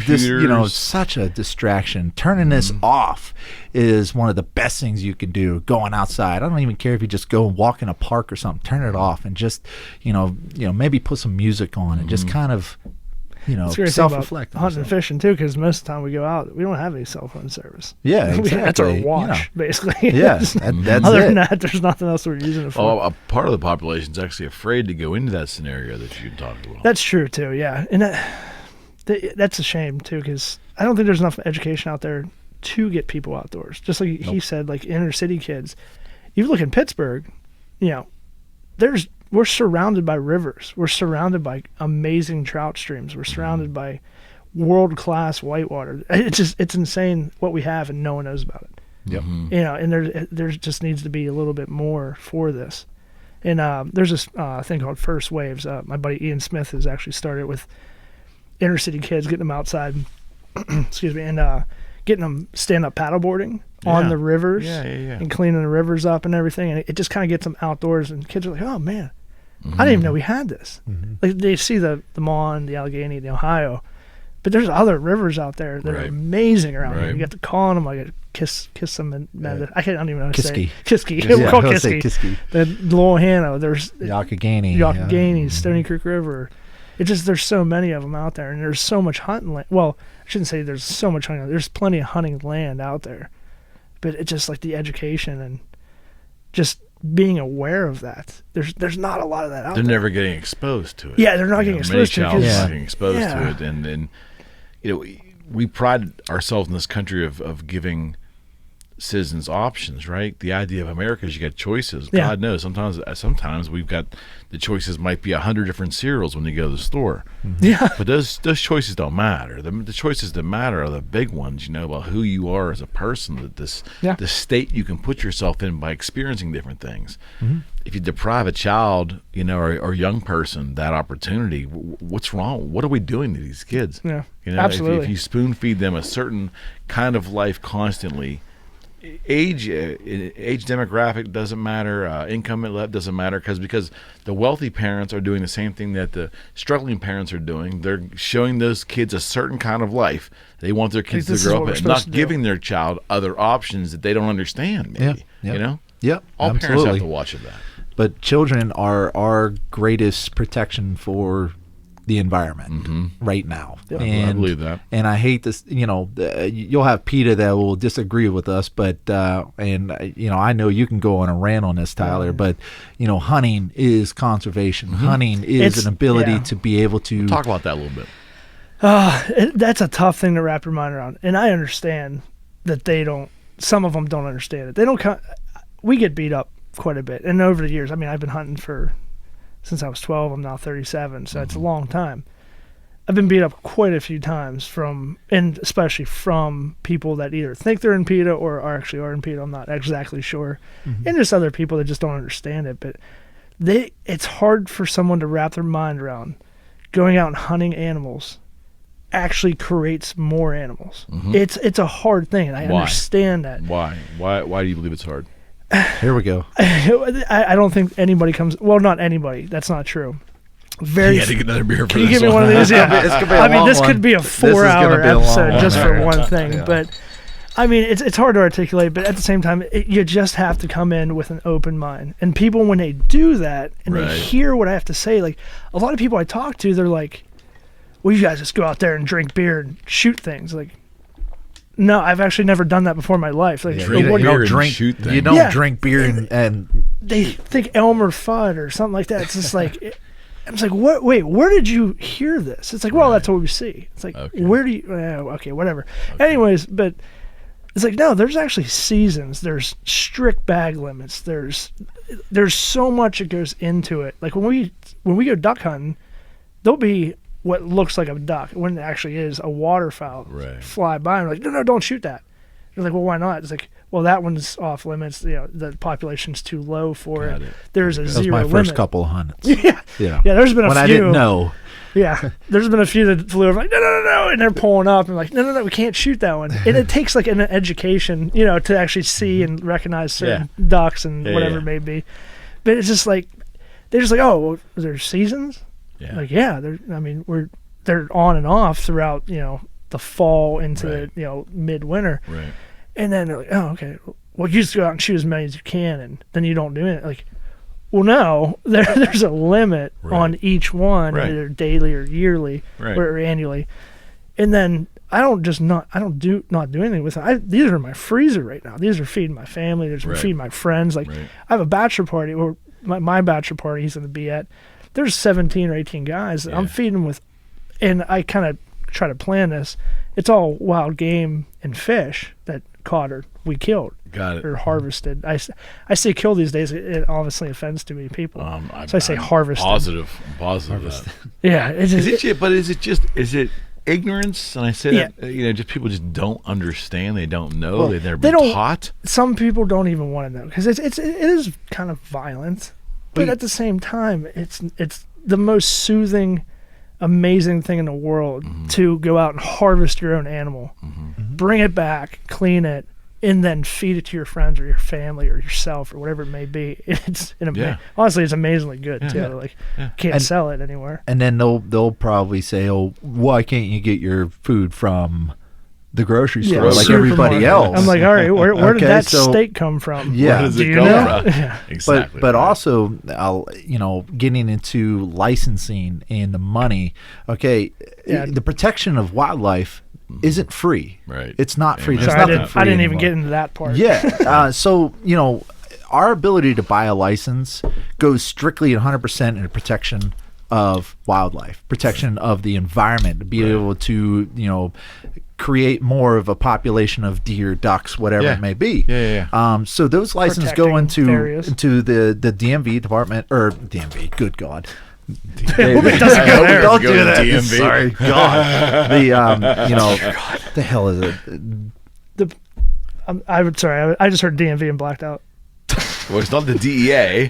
such a distraction. Turning this off is one of the best things you can do. Going outside, I don't even care if you just go and walk in a park or something. Turn it off and just, maybe put some music on and just kind of, self-reflect. Hunting and fishing too, because most of the time we go out, we don't have any cell phone service. Yeah, exactly. That's our watch, basically. Yeah, that's other than that, there's nothing else we're using it for. Oh, a part of the population is actually afraid to go into that scenario that you talked about. That's true too. Yeah, and that's a shame too, because I don't think there's enough education out there to get people outdoors. Just like he said, like inner city kids. You look in Pittsburgh, we're surrounded by rivers. We're surrounded by amazing trout streams. We're surrounded by world-class whitewater. It's insane what we have, and no one knows about it. Yep. And there just needs to be a little bit more for this. And there's this thing called First Waves. My buddy Ian Smith has actually started with inner city kids, getting them outside, excuse me, and getting them stand-up paddleboarding on the rivers and cleaning the rivers up and everything. And it just kind of gets them outdoors, and kids are like, oh, man, I didn't even know we had this. Like, they see the Mon, the Allegheny, the Ohio, but there's other rivers out there that are amazing around here. You get to call on them, like kiss them, and I don't even know how to say it. Kiski. We'll call Kiski. The Lohanna, there's Youghiogheny, Stony Creek River. It just, there's so many of them out there, and there's so much hunting land. Well, I shouldn't say there's so much hunting. There's plenty of hunting land out there, but it's just like the education and just being aware of that. There's not a lot of that out there. They're never getting exposed to it. Yeah, they're not getting exposed to it. Many children are getting exposed to it, and we pride ourselves in this country of giving citizens options, right? The idea of America is you got choices. God knows, sometimes we've got, the choices might be 100 different cereals when you go to the store. Yeah. But those choices don't matter. The choices that matter are the big ones, about who you are as a person, the state you can put yourself in by experiencing different things. If you deprive a child, or a young person that opportunity, what's wrong? What are we doing to these kids? Yeah, absolutely. If you spoon feed them a certain kind of life constantly, age demographic doesn't matter, income doesn't matter, because the wealthy parents are doing the same thing that the struggling parents are doing. They're showing those kids a certain kind of life they want their kids to grow up in, not giving their child other options that they don't understand, maybe. Yep. All absolutely. parents have to watch that. But children are our greatest protection for the environment right now. And I believe that. And I hate this, you'll have PETA that will disagree with us, but I know you can go on a rant on this, Tyler, but hunting is conservation. Hunting is an ability to be able to we'll talk about that a little bit. That's a tough thing to wrap your mind around. And I understand that some of them don't understand it. We get beat up quite a bit. And over the years, I've been hunting since I was 12, I'm now 37, so it's a long time. I've been beat up quite a few times and especially from people that either think they're in PETA or actually are in PETA. I'm not exactly sure. And just other people that just don't understand it. But it's hard for someone to wrap their mind around going out and hunting animals actually creates more animals. It's a hard thing, and I understand that. Why do you believe it's hard? Here we go. I don't think anybody comes. Well, not anybody. That's not true. You had to get another beer for Can you give me one of these? Yeah. This could be a 4-hour episode just for one thing. Yeah. But it's hard to articulate. But at the same time, you just have to come in with an open mind. And people, when they do that and they hear what I have to say, like a lot of people I talk to, they're like, "Well, you guys just go out there and drink beer and shoot things." Like, no, I've actually never done that before in my life. Like, you don't drink beer and they think Elmer Fudd or something like that. It's just like, I'm just like, what? Wait, where did you hear this? It's like, well, that's what we see. It's like, where do you? Okay, whatever. Okay. Anyways, but it's like, no, there's actually seasons. There's strict bag limits. There's so much that goes into it. Like when we go duck hunting, there'll be what looks like a duck when it actually is a waterfowl fly by. And we're like, no, don't shoot that. They're like, well, why not? It's like, well, that one's off limits. The population's too low for it. There's a zero limit. That was my first couple of hunts. Yeah. There's been a few. When I didn't know. Yeah, there's been a few that flew over like no, and they're pulling up and like no, we can't shoot that one. And it takes like an education, to actually see and recognize certain ducks and whatever it may be. But it's just like they're just like, oh, well, there's seasons. Yeah. Like they're on and off throughout the fall into the midwinter. Right. And then they're like, oh, okay. Well, you just go out and shoot as many as you can, and then you don't do it. like. Well, no, there's a limit on each one, either daily or yearly or annually. And then I don't do anything with it. These are my freezer right now. These are feeding my family. These are feeding my friends. Like I have a bachelor party, or my bachelor party he's going to be at. There's 17 or 18 guys that I'm feeding them with, and I kind of try to plan this. It's all wild game and fish that caught or we killed. Got it. Or harvested. I say kill these days. It obviously offends too many people. So I say harvested. Positive. That. Yeah. Is it ignorance? And I say that just people just don't understand. They don't know. Well, they've never been taught. Some people don't even want to know because it is kind of violent, but at the same time, it's the most soothing, amazing thing in the world to go out and harvest your own animal, bring it back, clean it, and then feed it to your friends or your family or yourself or whatever it may be. Honestly, it's amazingly good too. Can't sell it anywhere. And then they'll probably say, "Oh, why can't you get your food from the grocery store like everybody else?" I'm like, all right, where did that steak come from? Yeah, where does it come from? Yeah. Exactly. But also, getting into licensing and the money. Okay, the protection of wildlife isn't free. Right. It's not free. There's Sorry, nothing free I didn't even anymore. get into that part. Yeah. So, our ability to buy a license goes strictly 100% in the protection of wildlife, protection of the environment, to be able to, create more of a population of deer, ducks, whatever it may be. So those licenses go into the DMV department, or DMV, good God. It doesn't go there. Don't do that. DMV. Sorry, God. The hell is it? I just heard DMV and blacked out. Well, it's not the DEA.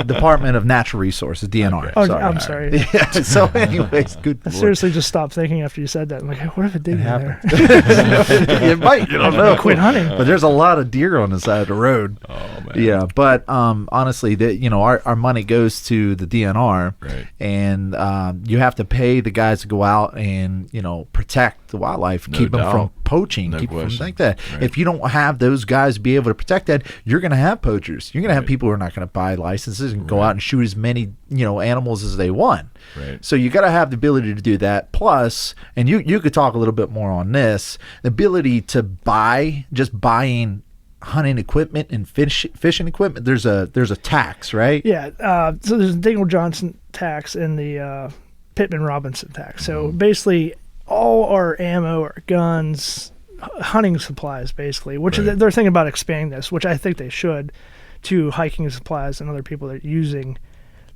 Department of Natural Resources, DNR. Oh, sorry. I'm sorry. Yeah, so anyways, good I Lord. seriously just stopped thinking after you said that. I'm like, what if it did there? It might, you don't know. Quit hunting. But there's a lot of deer on the side of the road. Oh, man. Yeah, but honestly, our money goes to the DNR, and you have to pay the guys to go out and protect the wildlife, keep them from poaching, keep them from like that. Right. If you don't have those guys be able to protect that, you're going to have poachers. You're going to have people who are not going to buy licenses and go out and shoot as many animals as they want. Right. So you got to have the ability to do that. Plus, and you could talk a little bit more on this, the ability to buying hunting equipment and fishing equipment. There's a tax, right? Yeah. So there's the Daniel Johnson tax and the Pittman Robinson tax. So basically, all our ammo, our guns, hunting supplies, basically, which they're thinking about expanding this, which I think they should, to hiking supplies and other people that are using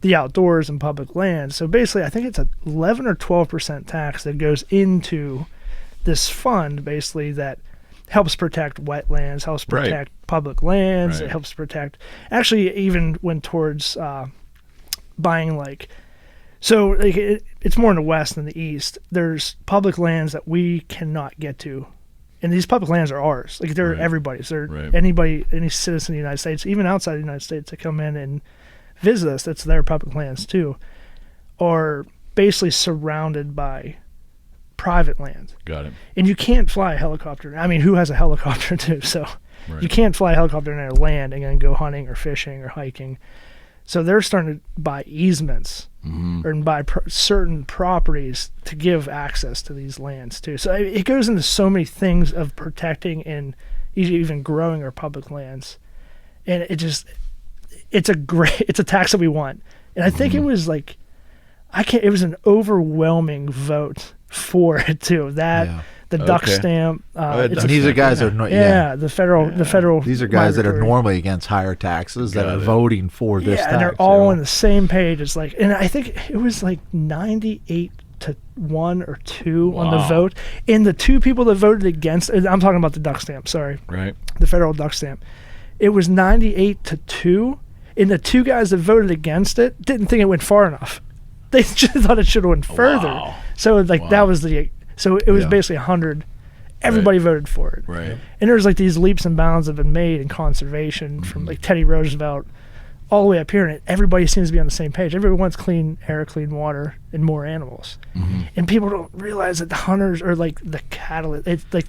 the outdoors and public lands. So basically, I think it's a 11 or 12% tax that goes into this fund, basically, that helps protect wetlands, helps protect public lands, it helps protect, actually even went towards buying it's more in the west than the east. There's public lands that we cannot get to. And these public lands are ours. Like, they're everybody's. They're any citizen of the United States, even outside the United States, that come in and visit us, that's their public lands too, are basically surrounded by private land. Got it. And you can't fly a helicopter. I mean, who has a helicopter too? So you can't fly a helicopter in their land and then go hunting or fishing or hiking. So they're starting to buy easements or buy certain properties to give access to these lands too. So it goes into so many things of protecting and even growing our public lands. And it's a tax that we want. And I think it was it was an overwhelming vote for it too. The duck stamp. These are guys that are the federal. These are guys that are normally against higher taxes that are voting for this tax. And they're all on the same page. It's and I think it was 98 to 1 or 2 on the vote. And the two people that voted against, I'm talking about the duck stamp. Sorry, the federal duck stamp. It was 98 to 2, and the two guys that voted against it didn't think it went far enough. they just thought it should have went further. Wow. So like that was it was basically 100. Everybody voted for it. Right. And there's like these leaps and bounds that have been made in conservation from like Teddy Roosevelt all the way up here, and everybody seems to be on the same page. Everybody wants clean air, clean water, and more animals. And people don't realize that the hunters are like the catalyst. It's like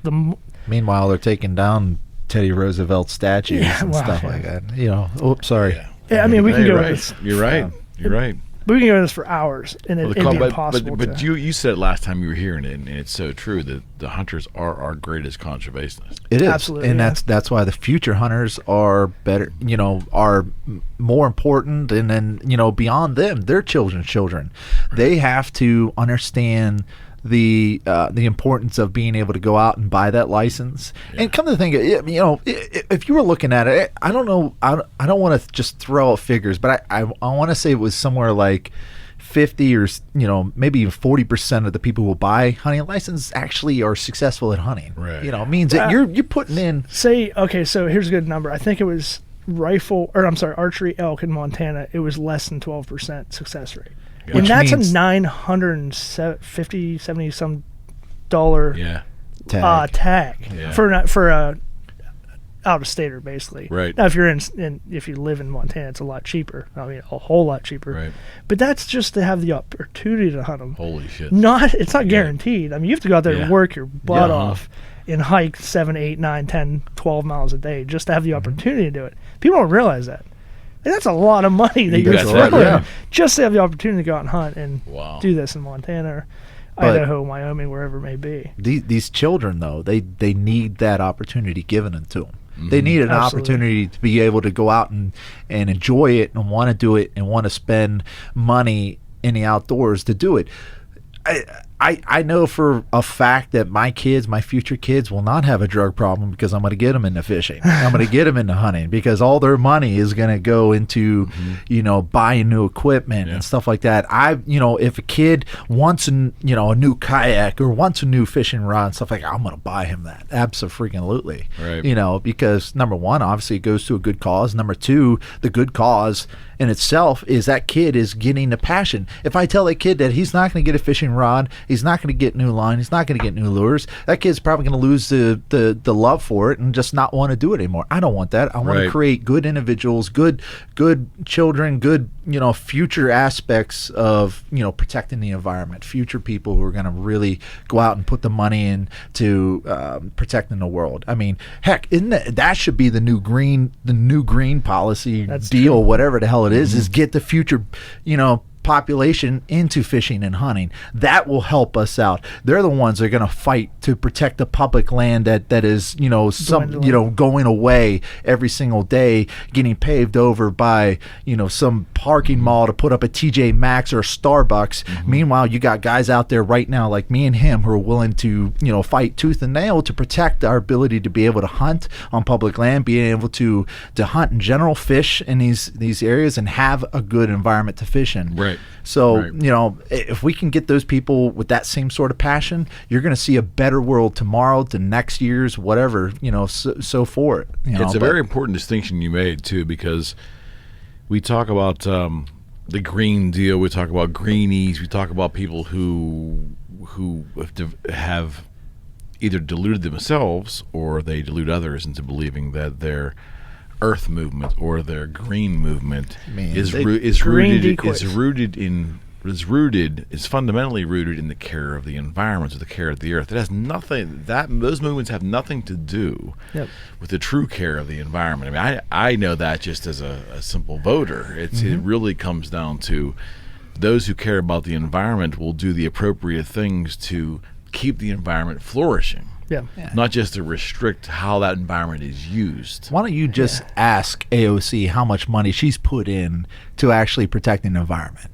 Meanwhile, they're taking down Teddy Roosevelt statues and stuff like that. You know, oops, sorry. Yeah, I mean, we can go. You're right. You're right. We can go into this for hours, and it'd be impossible. But you said it last time you were here, and it's so true that the hunters are our greatest conservationists. It is, absolutely, and that's why the future hunters are better. You know, are more important, and then beyond them, their children's children. Right. They have to understand the importance of being able to go out and buy that license. And come to think of it, if you were looking at it, I don't know, I don't want to just throw out figures, but I want to say it was somewhere like 50 or maybe even 40% of the people who buy hunting license actually are successful at hunting. Right. It means that you're putting in. Okay, so here's a good number. I think it was archery elk in Montana. It was less than 12% success rate. And that's a $950, 70 some dollar tag for a out of stater, basically. Right. Now, if you're if you live in Montana, it's a lot cheaper. I mean, a whole lot cheaper. Right. But that's just to have the opportunity to hunt them. Holy shit! It's not guaranteed. I mean, you have to go out there and work your butt off and hike 7, 8, 9, 10, 12 miles a day just to have the opportunity to do it. People don't realize that. And that's a lot of money that you're throwing just to have the opportunity to go out and hunt and do this in Montana or Idaho, Wyoming, wherever it may be. These children, though, they need that opportunity given to them. They need an opportunity to be able to go out and enjoy it and want to do it and want to spend money in the outdoors to do it. I know for a fact that my future kids will not have a drug problem because I'm going to get them into fishing. I'm going to get them into hunting because all their money is going to go into, buying new equipment and stuff like that. If a kid wants a new kayak or wants a new fishing rod and stuff like that, I'm going to buy him that. Absolutely. Right. Because number one, obviously it goes to a good cause. Number two, the good cause in itself is that kid is getting the passion. If I tell that kid that he's not going to get a fishing rod, he's not going to get new line, he's not going to get new lures, that kid's probably going to lose the love for it and just not want to do it anymore. I don't want that. I want to create good individuals, good children, good future aspects of protecting the environment, future people who are going to really go out and put the money into protecting the world. I mean, heck, that should be the new green policy. That's deal, true. Whatever the hell it is get the future population into fishing and hunting. That will help us out. They're the ones that are going to fight to protect the public land that is going away every single day, getting paved over by some parking mall to put up a TJ Maxx or a Starbucks. Meanwhile, you got guys out there right now like me and him who are willing to fight tooth and nail to protect our ability to be able to hunt on public land, being able to hunt in general, fish in these areas, and have a good environment to fish in. Right. So, if we can get those people with that same sort of passion, you're going to see a better world tomorrow, to next year's, whatever, so for it. It's a very important distinction you made, too, because we talk about the Green Deal, we talk about greenies, we talk about people who have either deluded themselves or they delude others into believing that their Earth movement or their green movement is fundamentally rooted in the care of the environment, or the care of the earth. It has nothing those movements have nothing to do with the true care of the environment. I mean, I know that just as a simple voter. It really comes down to those who care about the environment will do the appropriate things to keep the environment flourishing. Not just to restrict how that environment is used. Why don't you just ask AOC how much money she's put in to actually protecting the environment?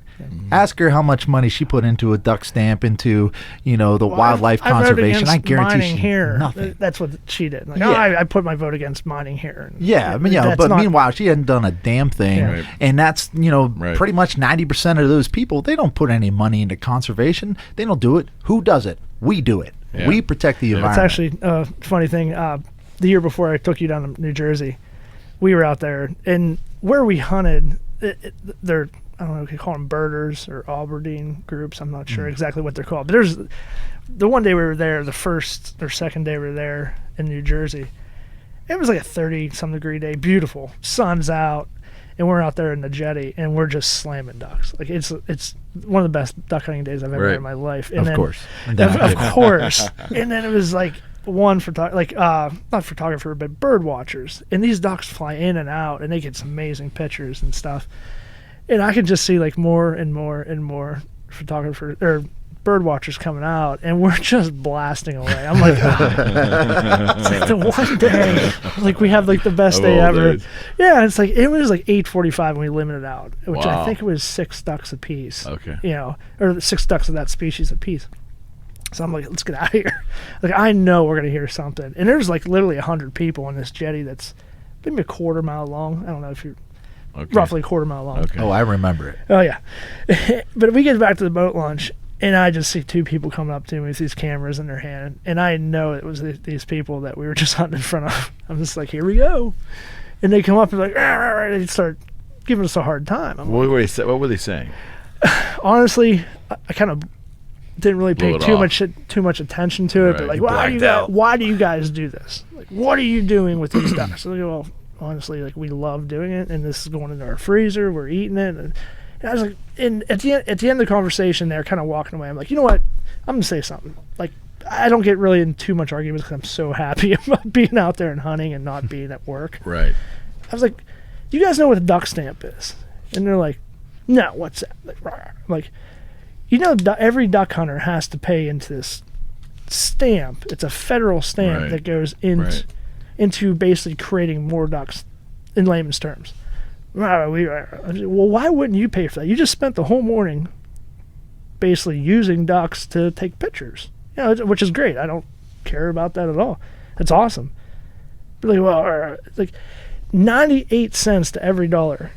Ask her how much money she put into a duck stamp, into wildlife conservation. I guarantee nothing. That's what she did. I put my vote against mining here. Meanwhile, she hadn't done a damn thing, and that's pretty much 90% of those people. They don't put any money into conservation. They don't do it. Who does it? We do it. We protect the environment. It's actually a funny thing. The year before I took you down to New Jersey, we were out there, and where we hunted, they're I don't know if you call them birders or Aberdeen groups. I'm not sure exactly what they're called. But there's the one day we were there, the first or second day we were there in New Jersey. It was like a 30-some degree day, beautiful, sun's out, and we're out there in the jetty, and we're just slamming ducks. Like it's one of the best duck hunting days I've ever had in my life. And of course. Of course. And then it was like one not photographer, but bird watchers, and these ducks fly in and out, and they get some amazing pictures and stuff. And I can just see like more and more and more photographers or bird watchers coming out, and we're just blasting away. I'm like, it's like the one day, like we have like the best day ever. Days. Yeah, it's like it was like 8:45 when we limited out, which I think it was 6 ducks a piece. Okay, or 6 ducks of that species a piece. So I'm like, let's get out of here. Like I know we're gonna hear something, and there's like literally 100 people on this jetty that's maybe a quarter mile long. I don't know if you're. Okay. Roughly a quarter mile long. Okay. Oh, I remember it. Oh, yeah. But we get back to the boat launch, and I just see 2 people coming up to me with these cameras in their hand, and I know it was these people that we were just hunting in front of. I'm just like, here we go. And they come up and like, they start giving us a hard time. What were they saying? Honestly, I kind of didn't really pay too much attention to it. Right. But like, why do you guys do this? Like, what are you doing with these ducks? So they go, well, honestly, like we love doing it, and this is going into our freezer. We're eating it, and I was like, and at the end of the conversation, they're kind of walking away. I'm like, you know what? I'm gonna say something. Like, I don't get really in too much arguments because I'm so happy about being out there and hunting and not being at work. Right. I was like, you guys know what a duck stamp is? And they're like, no, what's that? Like, every duck hunter has to pay into this stamp. It's a federal stamp that goes into basically creating more ducks in layman's terms. Well, why wouldn't you pay for that? You just spent the whole morning basically using ducks to take pictures, which is great. I don't care about that at all. It's awesome. But like 98 cents to every dollar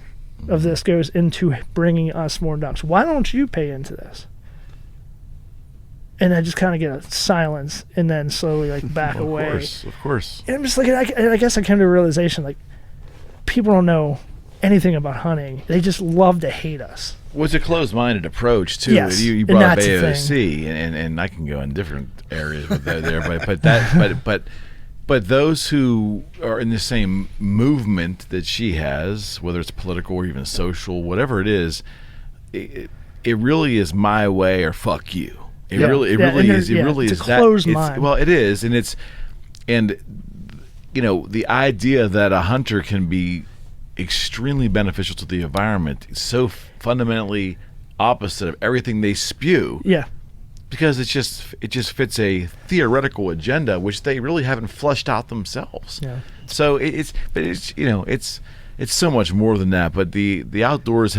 of this goes into bringing us more ducks. Why don't you pay into this? And I just kind of get a silence, and then slowly like back away. Of course. And I'm just like, I guess I came to a realization, like, people don't know anything about hunting. They just love to hate us. Well, it's a closed-minded approach too. Yes. You brought up AOC, and I can go in different areas with that there, but those who are in the same movement that she has, whether it's political or even social, whatever it is, it really is my way or fuck you. It really is. It really is that. Closed mind. Well, it is, and the idea that a hunter can be extremely beneficial to the environment is so fundamentally opposite of everything they spew. Yeah. Because it just fits a theoretical agenda which they really haven't fleshed out themselves. Yeah. So it's so much more than that. But the outdoors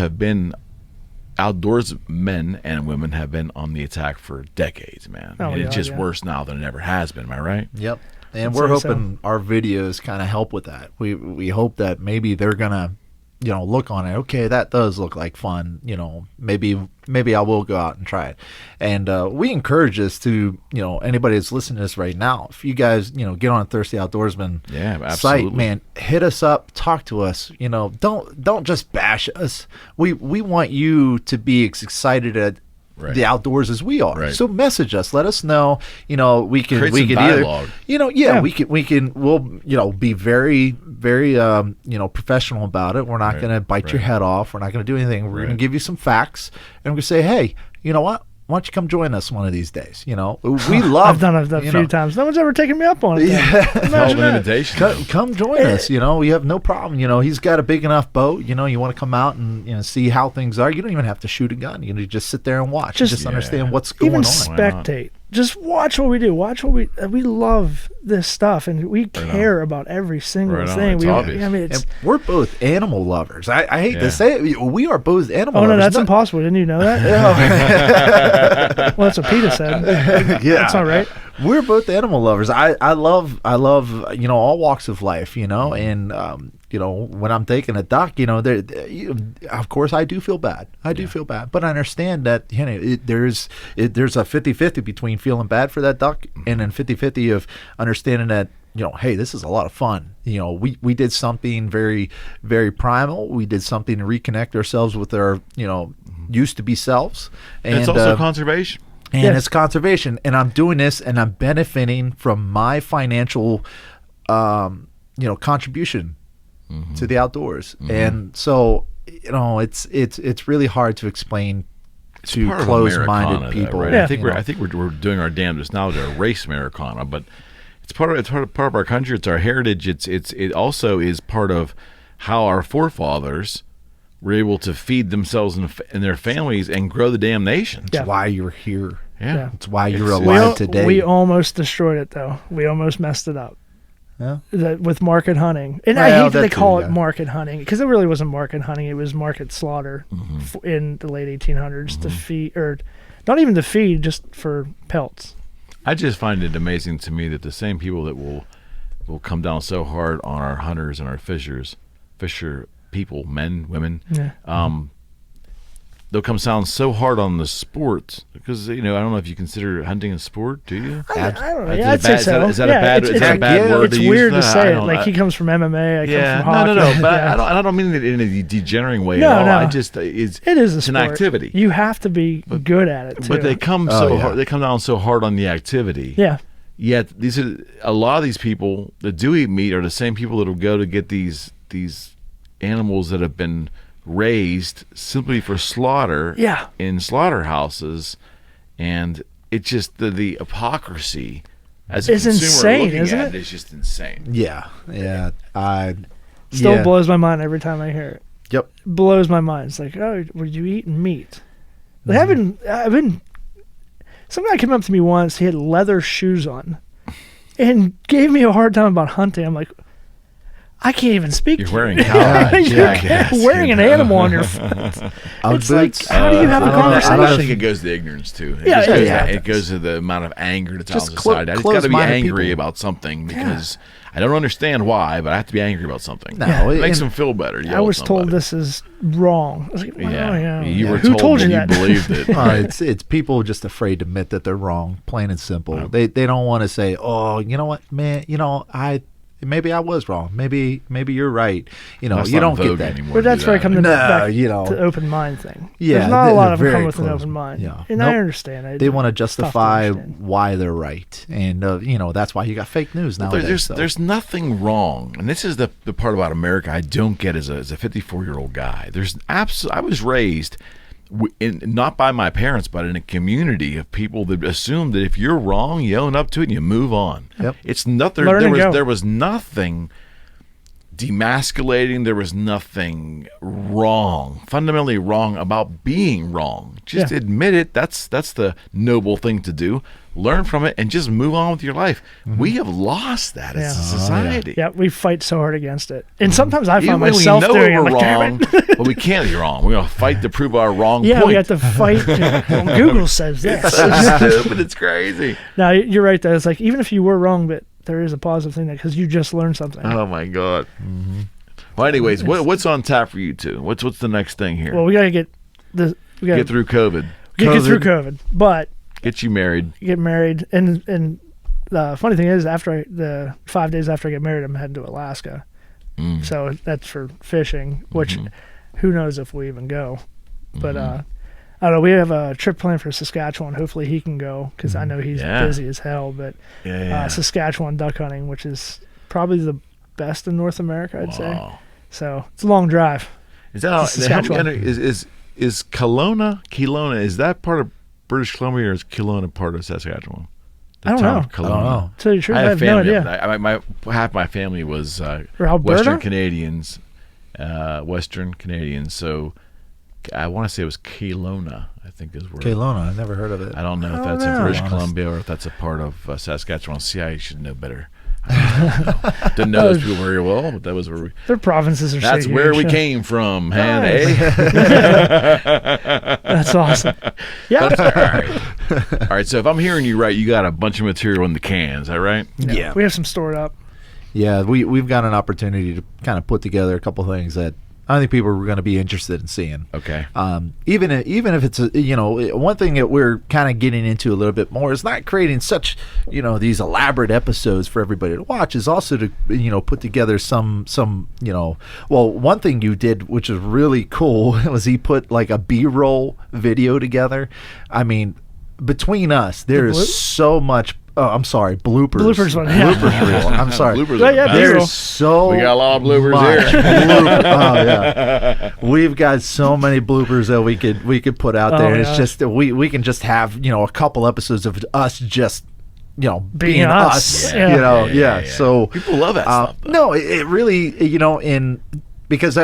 men and women have been on the attack for decades, man. And it's just worse now than it ever has been. Am I right? Yep. And we're hoping our videos kind of help with that. We hope that maybe they're gonna, look on it. Okay, that does look like fun. Maybe I will go out and try it. And we encourage this to anybody that's listening to this right now. If you guys get on a Thirsty Outdoorsman site, man, hit us up, talk to us. Don't just bash us. We want you to be as excited at the outdoors as we are. So message us, let us know. We can dialogue. We'll be very, very professional about it. We're not going to bite your head off. We're not going to do anything. We're going to give you some facts, and we're going to say, hey, you know what? Why don't you come join us one of these days? We love. I've done it a few times. No one's ever taken me up on it. Yeah, imagine an invitation. Come join us. We have no problem. He's got a big enough boat. You want to come out and see how things are. You don't even have to shoot a gun. You just sit there and watch. Just understand what's going on. Even spectate. Just watch what we do. Watch what we love this stuff, and we care about every single thing. We're both animal lovers. I hate to say it. We are both animal lovers. Oh no, that's impossible. Didn't you know that? Well, that's what Peter said. Yeah, that's all right. We're both animal lovers. I love all walks of life. And when I'm taking a duck, of course I do feel bad. I do feel bad, but I understand that there's a 50-50 between feeling bad for that duck and then 50-50 of understanding that hey, this is a lot of fun. We did something very, very primal. We did something to reconnect ourselves with our, used to be selves. And it's also conservation. And it's conservation. And I'm doing this and I'm benefiting from my financial, contribution to the outdoors. And so, it's really hard to explain to closed-minded people. Though, right? I think we're doing our damnedest now to erase Americana, but it's part of our country. It's our heritage. It also is part of how our forefathers were able to feed themselves and their families and grow the damn nation. That's why you're here. Yeah. It's why you're alive today. We almost destroyed it, though. We almost messed it up. Yeah. With market hunting. And I hate that they call it market hunting, because it really wasn't market hunting. It was market slaughter in the late 1800s to feed, or not even to feed, just for pelts. I just find it amazing to me that the same people that will come down so hard on our hunters and our fisher people, men, women, they'll come sound so hard on the sport, because I don't know if you consider hunting a sport. Do you? I don't know. Yeah, I'd say so. Is that a bad word to use? It's weird to say it. Like, he comes from MMA. I come from hockey. No. But I don't mean it in a degenerating way at all. No. I just it is a an activity. You have to be good at it too. But they come hard. They come down so hard on the activity. Yeah. Yet a lot of these people that do eat meat are the same people that will go to get these animals that have been raised simply for slaughter in slaughterhouses, and it's just the hypocrisy as a consumer insane, looking isn't at it? is just insane. Yeah. Still blows my mind every time I hear it. Yep. Blows my mind. It's like, oh, were you eating meat? Like, I've been. Some guy came up to me once. He had leather shoes on, and gave me a hard time about hunting. I'm like, I can't even speak. You're wearing You're wearing an animal on your foot. It's like, how do you have a conversation? I think it goes to ignorance too. It goes to the amount of anger that's out in society. I just got to be angry about something because I don't understand why, but I have to be angry about something. No, it makes them feel better. I was told this is wrong. I was like, you were Who told you that? You believed it. It's people just afraid to admit that they're wrong, plain and simple. They don't want to say, oh, you know what, man, maybe I was wrong. Maybe you're right. You don't get that anymore. But that's where I come back to the open mind thing. Yeah, there's not a lot of them come with an open mind. Yeah. And I understand. They want to justify why they're right, and that's why you got fake news nowadays. There's nothing wrong, and this is the part about America I don't get as a 54-year-old guy. I was raised not by my parents, but in a community of people that assume that if you're wrong, you own up to it and you move on. Yep. It's nothing. There was nothing demasculating. There was nothing wrong, fundamentally wrong about being wrong. Just admit it. That's the noble thing to do. Learn from it and just move on with your life. We have lost that as a society. Yeah, we fight so hard against it. And sometimes I find myself doing it. We're wrong, but we can't be wrong. We're going to fight to prove our wrong point. Yeah, we have to fight. Google says this. It's so stupid. It's crazy. No, you're right, though. It's like, even if you were wrong, but there is a positive thing there because you just learned something. Oh, my God. Well, anyways, what's on tap for you two? What's the next thing here? Well, we got to get through COVID. Get through COVID, but get you married. Get married, and the funny thing is, the 5 days after I get married, I'm heading to Alaska. So that's for fishing, which who knows if we even go. But I don't know. We have a trip planned for Saskatchewan. Hopefully he can go because I know he's busy as hell. But Saskatchewan duck hunting, which is probably the best in North America, I'd say. So it's a long drive. Is that is Kelowna? Is that part of British Columbia, or is Kelowna part of Saskatchewan? I don't know. Kelowna. To tell you the truth, I have no idea. Half my family was Western Canadians. So I want to say it was Kelowna, I think is where. Kelowna, I've never heard of it. I don't know if that's in British Columbia or if that's a part of Saskatchewan. See, I should know better. Didn't know those people very well, but that was where their provinces are. That's where we came from, Hannah. That's awesome. Yeah. All right. So if I'm hearing you right, you got a bunch of material in the cans. Is that right? Yeah. We have some stored up. Yeah, we've got an opportunity to kind of put together a couple things that I think people are going to be interested in seeing. Okay. Even if it's one thing that we're kind of getting into a little bit more is not creating such these elaborate episodes for everybody to watch, is also to put together some one thing you did which is really cool was he put like a B-roll video together. I mean, between us there is so much. Oh, I'm sorry. Bloopers one. Yeah. Bloopers reel. I'm sorry. Bloopers Right, yeah, are There's so we got a lot of bloopers much here. Oh yeah, we've got so many bloopers that we could put out there. And it's just we can just have a couple episodes of us just being us. Yeah. So people love that stuff. Though. No, it really because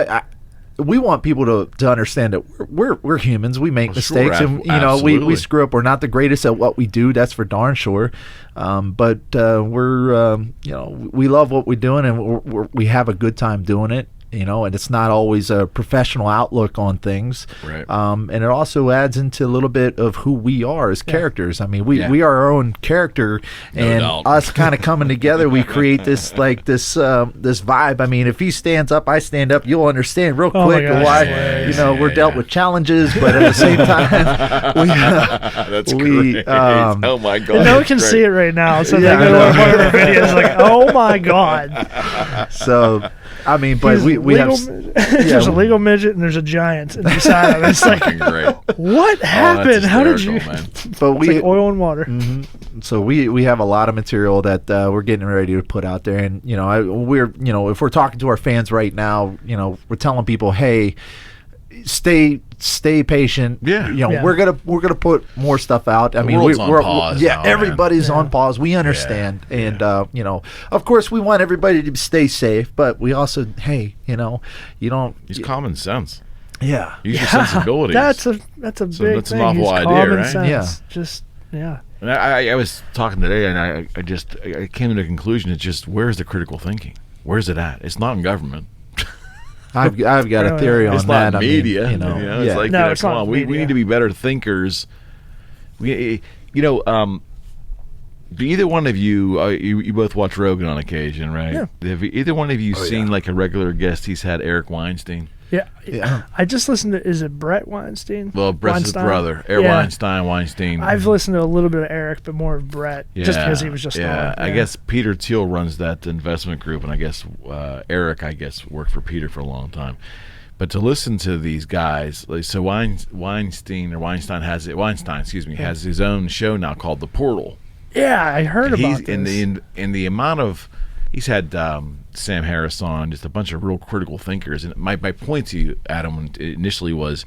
we want people to understand that we're humans. We make mistakes, and we screw up. We're not the greatest at what we do. That's for darn sure. But we're we love what we're doing, and we have a good time doing it. And it's not always a professional outlook on things. Right. And it also adds into a little bit of who we are as characters. I mean, we are our own character, and us kind of coming together, we create this vibe. I mean, if he stands up, I stand up, you'll understand real quick why we're dealt with challenges, but at the same time, that's great. Oh my god! And no one can see it right now, so they're going to watch one of the videos like, oh my god. So. I mean, but we have. There's a legal midget and there's a giant beside him. It's like, great. What happened? How did you? Man. But it's like oil and water. Mm-hmm. So we have a lot of material that we're getting ready to put out there, and we're if we're talking to our fans right now, we're telling people, hey, stay patient. We're gonna put more stuff out. I mean, we're on pause. Yeah, everybody's on pause. We understand, and of course, we want everybody to stay safe, but we also, hey, you don't use common sense. Yeah, use your sensibilities. That's a big thing. That's a novel use idea, right? Sense. Yeah, just yeah. And I was talking today, and I came to the conclusion. It's just, where's the critical thinking? Where's it at? It's not in government. I've got a theory on it's that. Not media. It's like, come on, we need to be better thinkers. Do either one of you, you both watch Rogan on occasion, right? Yeah. Have either one of you seen like a regular guest he's had, Eric Weinstein? Yeah. I just listened to, is it Brett Weinstein? Well, Brett's his brother. Eric Weinstein. I've listened to a little bit of Eric, but more of Brett, just because he was just on. Yeah. I guess Peter Thiel runs that investment group, and I guess Eric, worked for Peter for a long time. But to listen to these guys, so Weinstein has his own show now called The Portal. Yeah, I heard about this. In the amount of, he's had Sam Harris on, just a bunch of real critical thinkers. And my point to you, Adam, initially was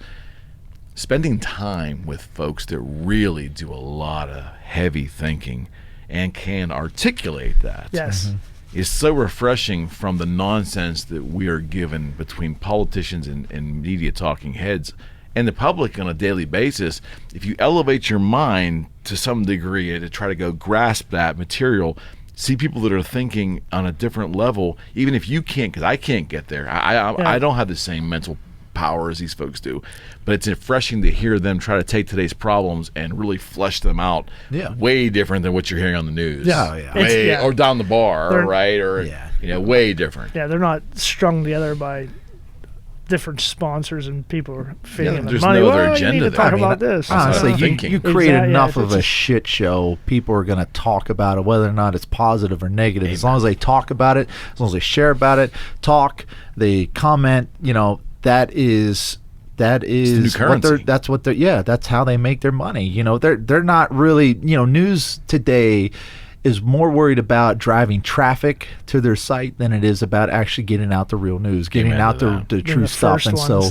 spending time with folks that really do a lot of heavy thinking and can articulate that. Yes. Is so refreshing from the nonsense that we are given between politicians and media talking heads and the public on a daily basis. If you elevate your mind to some degree and to try to go grasp that material, see people that are thinking on a different level, even if you can't, because I can't get there. I don't have the same mental power as these folks do, but it's refreshing to hear them try to take today's problems and really flesh them out. Way different than what you're hearing on the news. Or down the bar, right? Or way different. Yeah, they're not strung together by different sponsors and people are feeding them there's money. No other agenda you need to talk about this. Honestly, you create enough of a shit show, people are going to talk about it, whether or not it's positive or negative. As long as they talk about it, as long as they share about it, they comment, that is that's how they make their money. They're not really, news today is more worried about driving traffic to their site than it is about actually getting out the real news, getting out the true stuff. And so,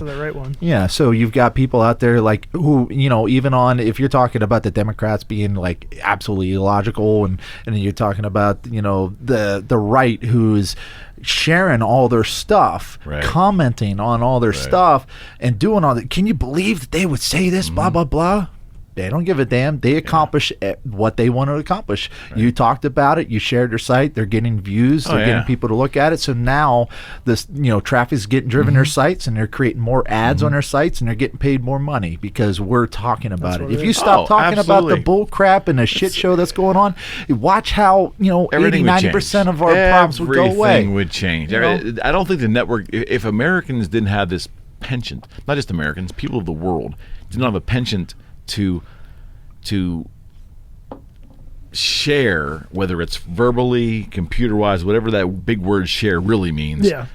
so you've got people out there like who, even on, if you're talking about the Democrats being like absolutely illogical, and then you're talking about, the right who's sharing all their stuff, commenting on all their stuff, and doing all that. Can you believe that they would say this? Blah blah blah. They don't give a damn. They accomplish what they want to accomplish. Right. You talked about it. You shared their site. They're getting views. They're getting people to look at it. So now this, traffic's getting driven their sites, and they're creating more ads on their sites, and they're getting paid more money because we're talking about it. If you stop talking about the bull crap and the shit show that's going on, watch how 80-90% of our problems would go away. Everything would change. I don't think the network. If Americans didn't have this penchant, not just Americans, people of the world didn't have a penchant to share, whether it's verbally, computer-wise, whatever that big word share really means. Yeah.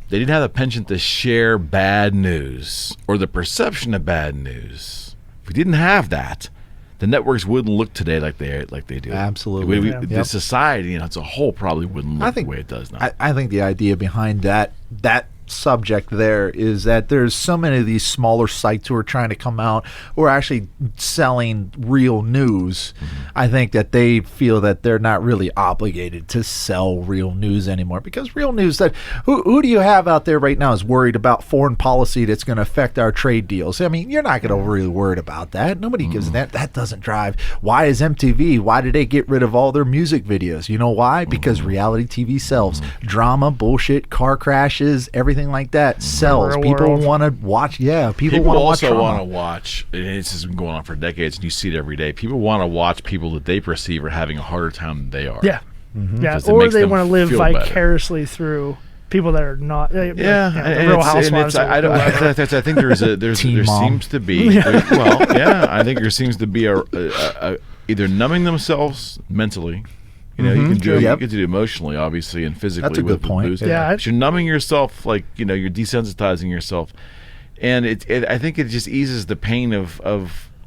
They didn't have a penchant to share bad news or the perception of bad news. If we didn't have that, the networks wouldn't look today like they do. Absolutely. The society, as a whole, probably wouldn't look the way it does now. I think the idea behind that subject there is that there's so many of these smaller sites who are trying to come out who are actually selling real news. I think that they feel that they're not really obligated to sell real news anymore, because real news, that who do you have out there right now is worried about foreign policy that's going to affect our trade deals? I mean, you're not going to really worried about that. Nobody gives that doesn't drive. Why is MTV, why did they get rid of all their music videos? You know why? Because reality TV sells. Drama, bullshit, car crashes, everything like that sells. People want to watch. People want to watch. People also want to watch. This has been going on for decades, and you see it every day. People want to watch people that they perceive are having a harder time than they are. Yeah, or they want to live vicariously through people that are not. Real Housewives. I think there seems to be. I think there seems to be a either numbing themselves mentally. You can do it. You can do it emotionally, obviously, and physically. That's a good point. Booze. But you're numbing yourself, like you're desensitizing yourself, and I think it just eases the pain of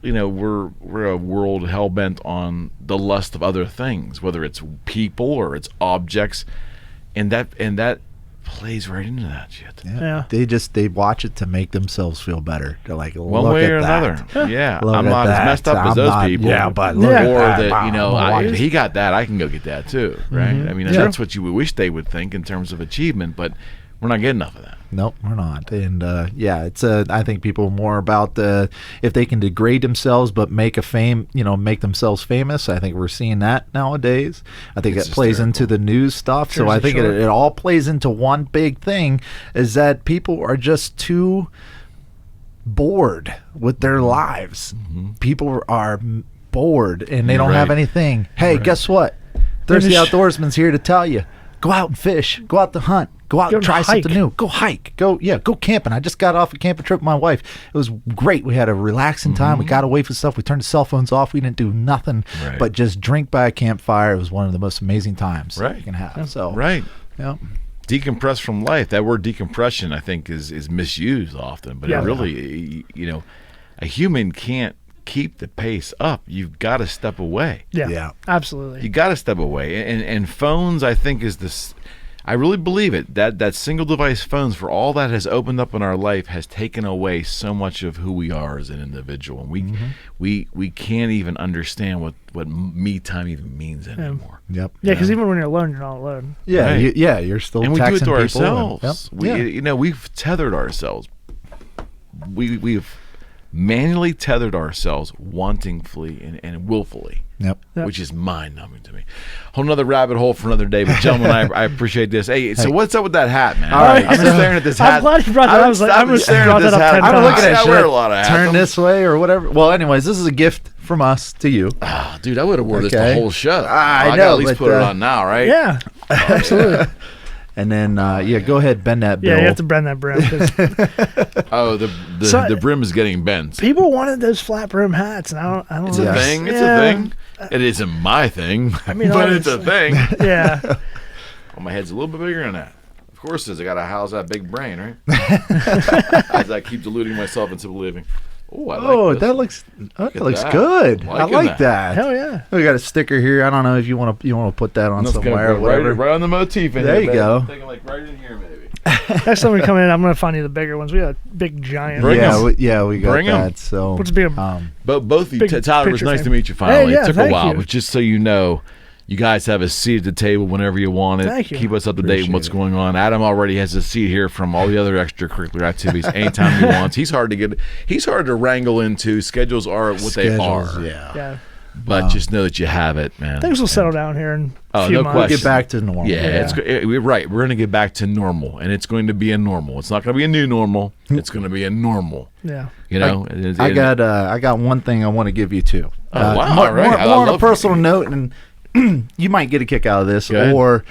we're a world hell bent on the lust of other things, whether it's people or it's objects, and that plays right into that shit. They watch it to make themselves feel better. They're like, one way or another. I'm not as messed up as those people. But look at that. He got that. I can go get that too, right? I mean, that's what you would wish they would think in terms of achievement, but we're not getting enough of that. Nope, we're not. And it's I think people are more about if they can degrade themselves but make themselves famous. I think we're seeing that nowadays. I think it plays into the news stuff. So I think it all plays into one big thing, is that people are just too bored with their lives. People are bored and they don't have anything. Hey, guess what? Thirsty Outdoorsman's here to tell you. Go out and fish. Go out to hunt. Go out and try something new. Go hike. Go camping. I just got off a camping trip with my wife. It was great. We had a relaxing time. We got away from stuff. We turned the cell phones off. We didn't do nothing but just drink by a campfire. It was one of the most amazing times you can have. So decompress from life. That word decompression, I think, is misused often. But it really, a human can't keep the pace up. You've got to step away. Yeah, absolutely. You got to step away. And phones, I think, is this. I really believe it. That single device phones, for all that has opened up in our life, has taken away so much of who we are as an individual. And we can't even understand what me time even means anymore. Yep. Yeah, because even when you're alone, you're not alone. Yeah, you're still and we do it to ourselves. And, we've tethered ourselves. We've manually tethered ourselves wantingly and willfully. Yep. Which is mind-numbing to me. Whole another rabbit hole for another day. But gentlemen, I appreciate this. Hey, so what's up with that hat, man? All right, I'm just staring at this hat. I'm glad you brought that up. I'm just staring at this hat. I'm looking at I wear a lot of hats. Turn this way or whatever. Well, anyways, this is a gift from us to you. Oh, dude, I would have worn this the whole show. I know. Gotta at least put it on now, right? Yeah, absolutely. And then, go ahead, bend that bill. Yeah, you have to bend that brim. The brim is getting bent. People wanted those flat brim hats, and I don't It's know. a thing. It's a thing. It isn't my thing, but it's a thing. Yeah. Well, my head's a little bit bigger than that. Of course it is. I got to house that big brain, right? As I keep deluding myself into believing. That looks good. I like that. Hell yeah. We got a sticker here. I don't know if you want to put that on somewhere or whatever. Right on the motif. There you go. I'm thinking right in here, maybe. Next time we come in, I'm going to find you the bigger ones. We got a big giant. We got Bring that. 'em. So what's big? But both of you, Tyler, it was nice to meet you finally. Hey, yeah, it took a while, you. but just so you know, You guys have a seat at the table whenever you want it. Thank you. Keep us up to date on what's going on. Adam already has a seat here from all the other extracurricular activities anytime he wants. He's hard to wrangle into. Schedules are what they are. Yeah. But just know that you have it, man. Things will settle down here in a few no months. question. Get back to normal. Yeah. We're right. We're going to get back to normal, and it's going to be a normal. It's not going to be a new normal. It's going to be a normal. Yeah. You know. I got one thing I want to give you too. Wow. More, All right. more on a personal note, and you might get a kick out of this, or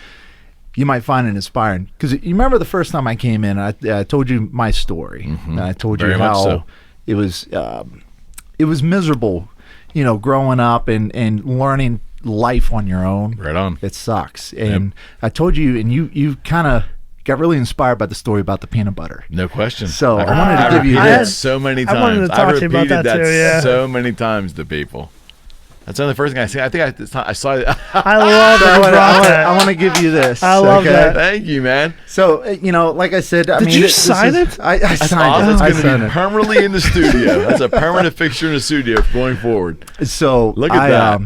you might find it inspiring. Because you remember the first time I came in, I told you my story. And I told you how it was miserable, growing up and learning life on your own. Right on. It sucks. And I told you, and you kind of got really inspired by the story about the peanut butter. No question. So I wanted to give you this. So many times. I wanted to talk to you about that too, yeah. So many times to people. That's not the first thing I say. I think I saw it. I love that. I want to give you this. I love that. Thank you, man. So, like I said, Did you sign it? I signed It's it. going to be permanently in the studio. That's a permanent fixture in the studio going forward. So look at that.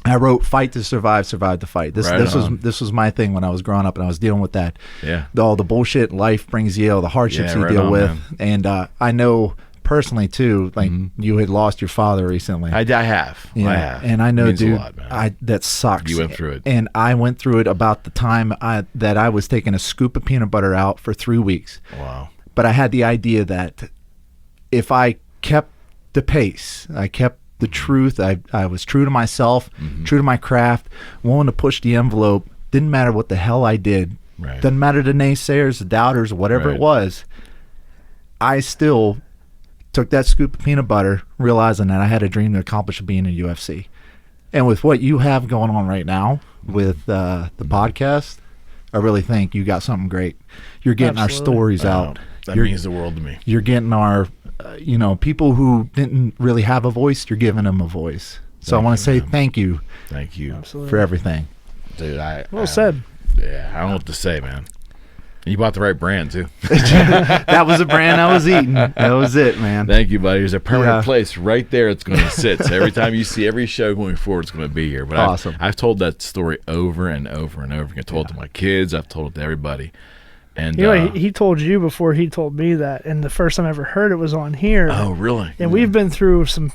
I wrote "Fight to Survive, Survive to Fight." This was my thing when I was growing up, and I was dealing with that. Yeah. All the bullshit life brings you, all the hardships you deal with, and I know personally too. Like you had lost your father recently. I have. Yeah. I have. And I know, Means dude. a lot, man. That sucks. You went through it, and I went through it about the time that I was taking a scoop of peanut butter out for 3 weeks. Wow. But I had the idea that if I kept the pace, I kept the truth, I was true to myself, true to my craft, willing to push the envelope, didn't matter what the hell I did. Right. Doesn't matter the naysayers, the doubters, whatever it was. I still took that scoop of peanut butter, realizing that I had a dream to accomplish being in UFC. And with what you have going on right now with the podcast, I really think you got something great. You're getting our stories out. That means the world to me. You're getting our, people who didn't really have a voice, you're giving them a voice. So I want to say thank you. Thank you. For everything. Dude, well said. Yeah, I don't know what to say, man. You bought the right brand, too. That was a brand I was eating. That was it, man. Thank you, buddy. There's a permanent place right there it's going to sit. So every time you see every show going forward, it's going to be here. But awesome. I've told that story over and over and over again. I've told it to my kids. I've told it to everybody. And he told you before he told me that, and the first time I ever heard it was on here. Oh, really? And we've been through some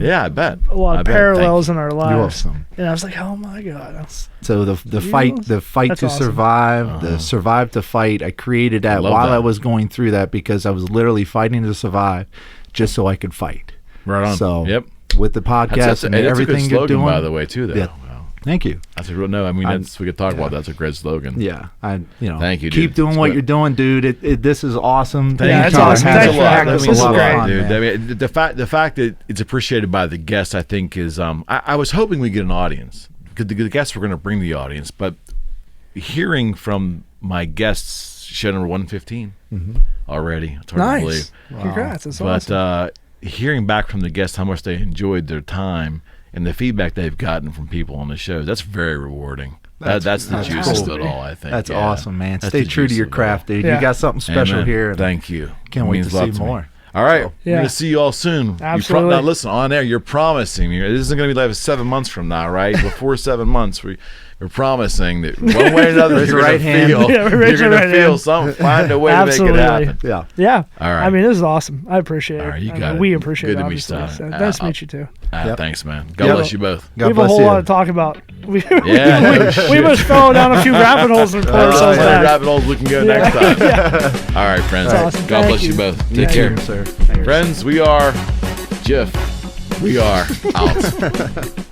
I bet a lot of parallels in our lives. You're awesome. And I was like, oh my god. So the fight to awesome. survive, the survive to fight. I created that while I was going through that because I was literally fighting to survive, just so I could fight. Right on. So yep. With the podcast and everything a good slogan, you're doing, by the way, too. Though. Yeah. Thank you. That's a real no. I mean, we could talk about. That's a great slogan. Yeah, thank you. Keep doing what you're doing, dude. This is awesome. It's awesome. Thanks for having us. This is great, fun, dude. I mean, the fact that it's appreciated by the guests, I think, is. I was hoping we get an audience because the guests were going to bring the audience, but hearing from my guests, show number 115 already. It's hard to believe. Wow. Congrats. That's awesome. But hearing back from the guests how much they enjoyed their time. And the feedback they've gotten from people on the show, that's very rewarding. That's the juice of it all, I think. That's awesome, man. Stay true to your craft, dude. Yeah. You got something special here. Thank you. Can't wait to see more. All right. We're going to see you all soon. Absolutely. Now, listen, on air, you're promising me. This isn't going to be like 7 months from now, right? Before 7 months, we're promising that one way or another, you're going to feel something, find a way to make it happen. Yeah. Yeah. All right. I mean, this is awesome. I appreciate it. All right, you got it. We appreciate it. Good to meet you. Nice to meet you, too. Thanks, man. God bless you both. We have a whole lot to talk about. We we must fall down a few rabbit holes and pull ourselves back. Rabbit holes we can go next time. All right, friends. Awesome. God bless you both. Take care. Sir. Friends, we are Jiff. We are out.